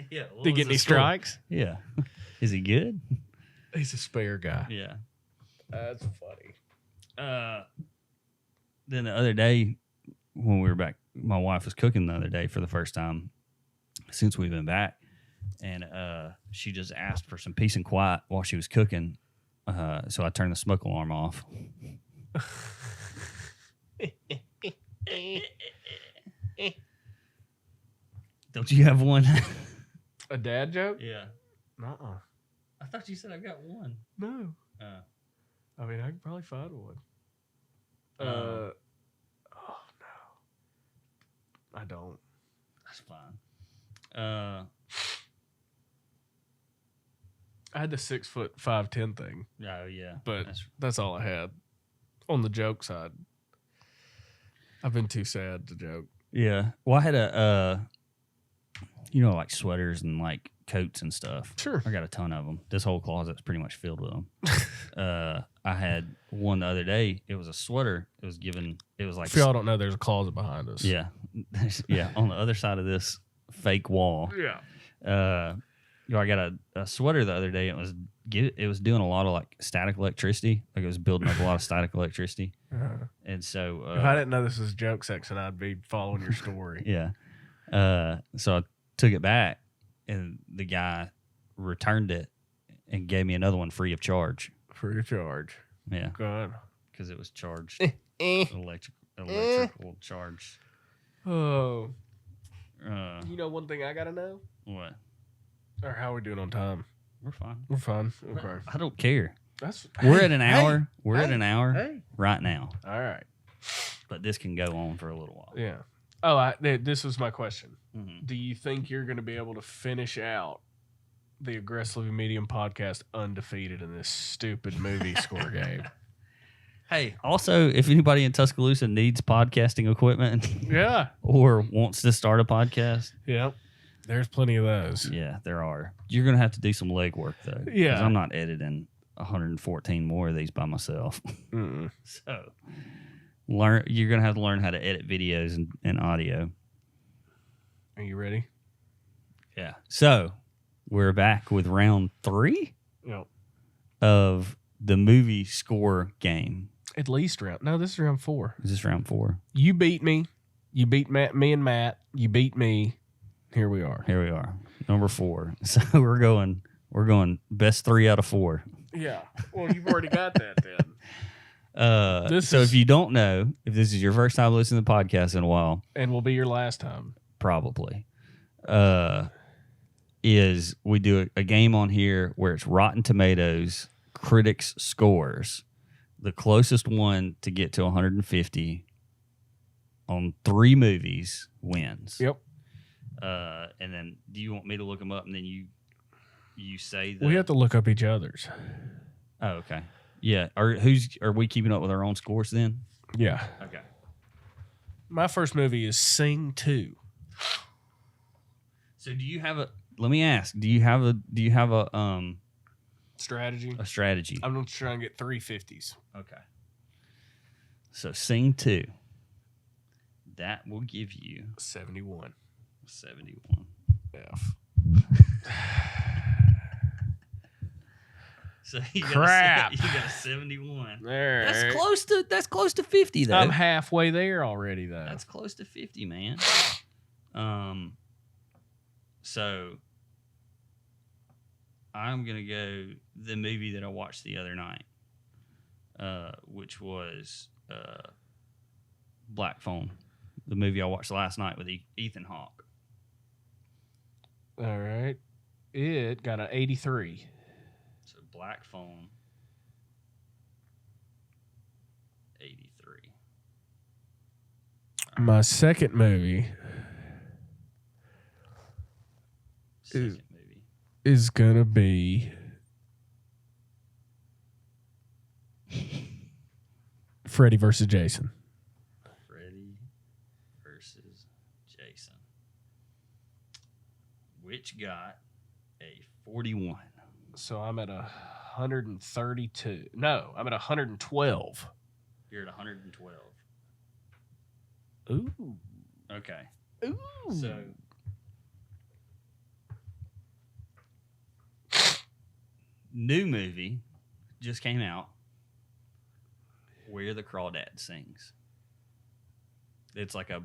Speaker 2: Yeah.
Speaker 1: Did he get any strikes?
Speaker 2: Yeah. Is he good?
Speaker 1: He's a spare guy.
Speaker 2: Yeah.
Speaker 1: That's funny.
Speaker 2: Then the other day when we were back, my wife was cooking the other day for the first time since we've been back. And she just asked for some peace and quiet while she was cooking. So I turned the smoke alarm off. Don't you have one?
Speaker 1: A dad joke?
Speaker 2: Yeah.
Speaker 1: Uh-uh.
Speaker 2: I thought you said I got one.
Speaker 1: No. I mean, I could probably find one. Oh, no. I don't.
Speaker 2: That's fine.
Speaker 1: I had the 6'5'10" thing.
Speaker 2: Oh, yeah.
Speaker 1: But that's all I had on the joke side. I've been too sad to joke.
Speaker 2: Yeah. Well, I had like sweaters and like coats and stuff.
Speaker 1: Sure.
Speaker 2: I got a ton of them. This whole closet's pretty much filled with them. I had one the other day. It was a sweater. It was like.
Speaker 1: If y'all don't know, there's a closet behind us.
Speaker 2: Yeah. Yeah. On the other side of this fake wall.
Speaker 1: Yeah.
Speaker 2: I got a sweater the other day. It was doing a lot of like static electricity. Like it was building up a lot of static electricity. And so.
Speaker 1: If I didn't know this was joke section, I'd be following your story.
Speaker 2: Yeah. So I took it back, and the guy returned it and gave me another one free of charge.
Speaker 1: Free of charge.
Speaker 2: Yeah.
Speaker 1: Good.
Speaker 2: Because it was charged. Electrical charge.
Speaker 1: Oh. You know one thing I got to know?
Speaker 2: What?
Speaker 1: Or how are we doing on time?
Speaker 2: We're fine.
Speaker 1: We're fine. Okay.
Speaker 2: I don't care.
Speaker 1: We're
Speaker 2: at an hour. We're at an hour right now.
Speaker 1: All right.
Speaker 2: But this can go on for a little while.
Speaker 1: Yeah. Oh, this was my question.
Speaker 2: Mm-hmm.
Speaker 1: Do you think you're going to be able to finish out the Aggressively Medium podcast undefeated in this stupid movie score game?
Speaker 2: Hey, also, if anybody in Tuscaloosa needs podcasting equipment,
Speaker 1: yeah,
Speaker 2: or wants to start a podcast,
Speaker 1: there's plenty of those.
Speaker 2: Yeah, there are. You're gonna have to do some legwork though.
Speaker 1: Yeah,
Speaker 2: because I'm not editing 114 more of these by myself.
Speaker 1: Mm-mm.
Speaker 2: So you're gonna have to learn how to edit videos and audio.
Speaker 1: Are you ready?
Speaker 2: Yeah. So we're back with round 3
Speaker 1: Yep.
Speaker 2: of the movie score game.
Speaker 1: At least round. No, this is round 4.
Speaker 2: Is this round 4?
Speaker 1: You beat me. You beat me and Matt. You beat me. Here we are.
Speaker 2: Number 4. So we're going best 3 out of 4.
Speaker 1: Yeah. Well, you've already got that then.
Speaker 2: If you don't know, if this is your first time listening to the podcast in a while,
Speaker 1: and will be your last time,
Speaker 2: probably, is we do a game on here where it's Rotten Tomatoes critics' scores, the closest one to get to 150 on 3 movies wins.
Speaker 1: Yep.
Speaker 2: And then, do you want me to look them up and then you say that?
Speaker 1: We have to look up each other's.
Speaker 2: Oh, okay. Yeah. Are we keeping up with our own scores then?
Speaker 1: Yeah.
Speaker 2: Okay.
Speaker 1: My first movie is Sing 2.
Speaker 2: So do you have a? Let me ask. Do you have a
Speaker 1: Strategy?
Speaker 2: a strategy?
Speaker 1: I'm going to try and get 350s.
Speaker 2: Okay. So Sing 2. That will give you
Speaker 1: 71.
Speaker 2: 71.
Speaker 1: F.
Speaker 2: So you
Speaker 1: Crap.
Speaker 2: You got a 71.
Speaker 1: There.
Speaker 2: That's close to 50 though.
Speaker 1: I'm halfway there already though.
Speaker 2: That's close to 50, man. So I'm gonna go the movie that I watched the other night, which was Black Phone, the movie I watched last night with Ethan Hawke.
Speaker 1: All right. It got an 83.
Speaker 2: So Black Phone, 83.
Speaker 1: My second movie
Speaker 2: Second movie.
Speaker 1: is going to be Freddy versus Jason.
Speaker 2: Freddy versus Jason, which got a 41.
Speaker 1: So I'm at 132. No, I'm at 112.
Speaker 2: You're at 112.
Speaker 1: Ooh.
Speaker 2: Okay.
Speaker 1: Ooh.
Speaker 2: So new movie just came out. Where the Crawdad Sings. It's like a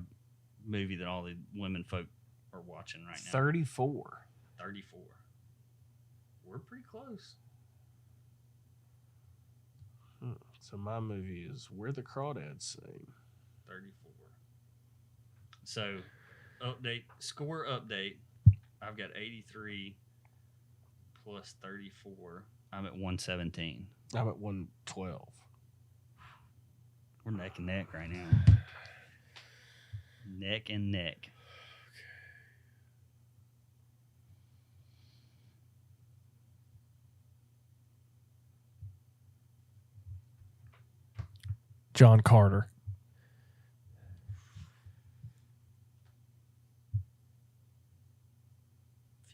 Speaker 2: movie that all the women folk are watching right now.
Speaker 1: 34.
Speaker 2: 34. We're pretty close.
Speaker 1: So my movie is Where the Crawdads Sing.
Speaker 2: 34. So, score update. I've got 83 plus 34. I'm at 117.
Speaker 1: I'm at 112.
Speaker 2: We're neck and neck right now. Neck and neck.
Speaker 1: John Carter.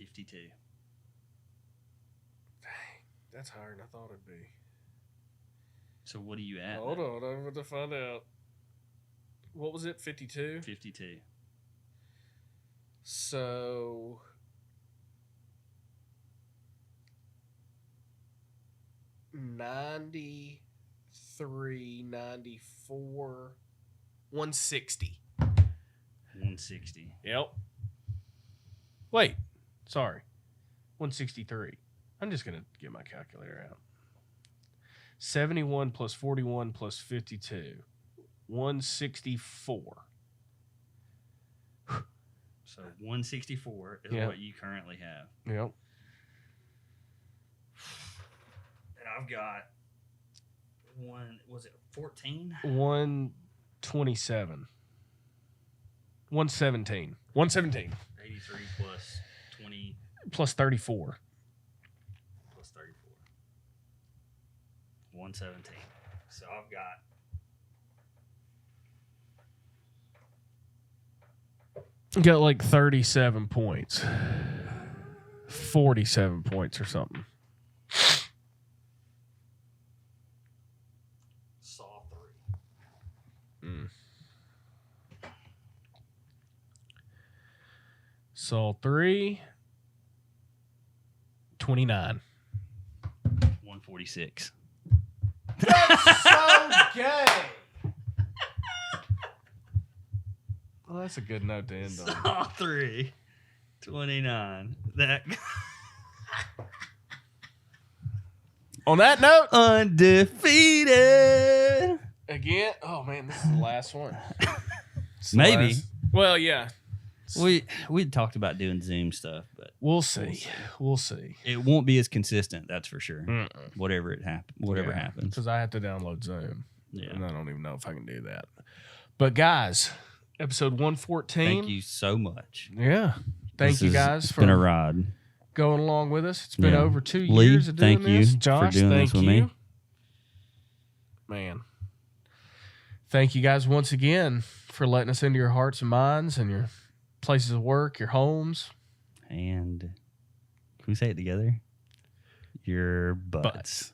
Speaker 2: $52.
Speaker 1: That's higher than I thought it'd be.
Speaker 2: So what are you at?
Speaker 1: Hold on, I'm going to find out. What was it, 52?
Speaker 2: 52.
Speaker 1: So... $93, $94, $160.
Speaker 2: 160.
Speaker 1: Yep. Wait, sorry. 163. I'm just going to get my calculator out. 71 plus 41 plus 52. 164.
Speaker 2: So 164 is
Speaker 1: Yeah.
Speaker 2: what you currently have.
Speaker 1: Yep.
Speaker 2: And I've got was it 14?
Speaker 1: 127. 117. 117.
Speaker 2: 83 plus 20
Speaker 1: Plus 34.
Speaker 2: plus 34. 117. So I've got
Speaker 1: Got like 37 points. 47 points or something.
Speaker 2: Saw 3.
Speaker 1: Saw 3. 29.
Speaker 2: 146.
Speaker 1: That's so gay. Well, that's a good note to end on.
Speaker 2: Saw 3. 29. That
Speaker 1: On that note,
Speaker 2: undefeated.
Speaker 1: again, oh man, this is the last one. It's the
Speaker 2: Maybe.
Speaker 1: last- Well, yeah.
Speaker 2: We'd talked about doing Zoom stuff, but
Speaker 1: we'll see. We'll see.
Speaker 2: It won't be as consistent, that's for sure. Whatever happens.
Speaker 1: Because I have to download Zoom.
Speaker 2: Yeah.
Speaker 1: And I don't even know if I can do that. But guys, episode 114.
Speaker 2: Thank you so much.
Speaker 1: Yeah. Thank you guys for
Speaker 2: been a ride.
Speaker 1: Going along with us. It's been over 2
Speaker 2: Lee,
Speaker 1: years of doing
Speaker 2: thank
Speaker 1: this.
Speaker 2: you
Speaker 1: Josh,
Speaker 2: for doing
Speaker 1: thank
Speaker 2: this with
Speaker 1: you.
Speaker 2: me.
Speaker 1: Man. Thank you guys once again for letting us into your hearts and minds and your places of work, your homes.
Speaker 2: And can we say it together? Your butts.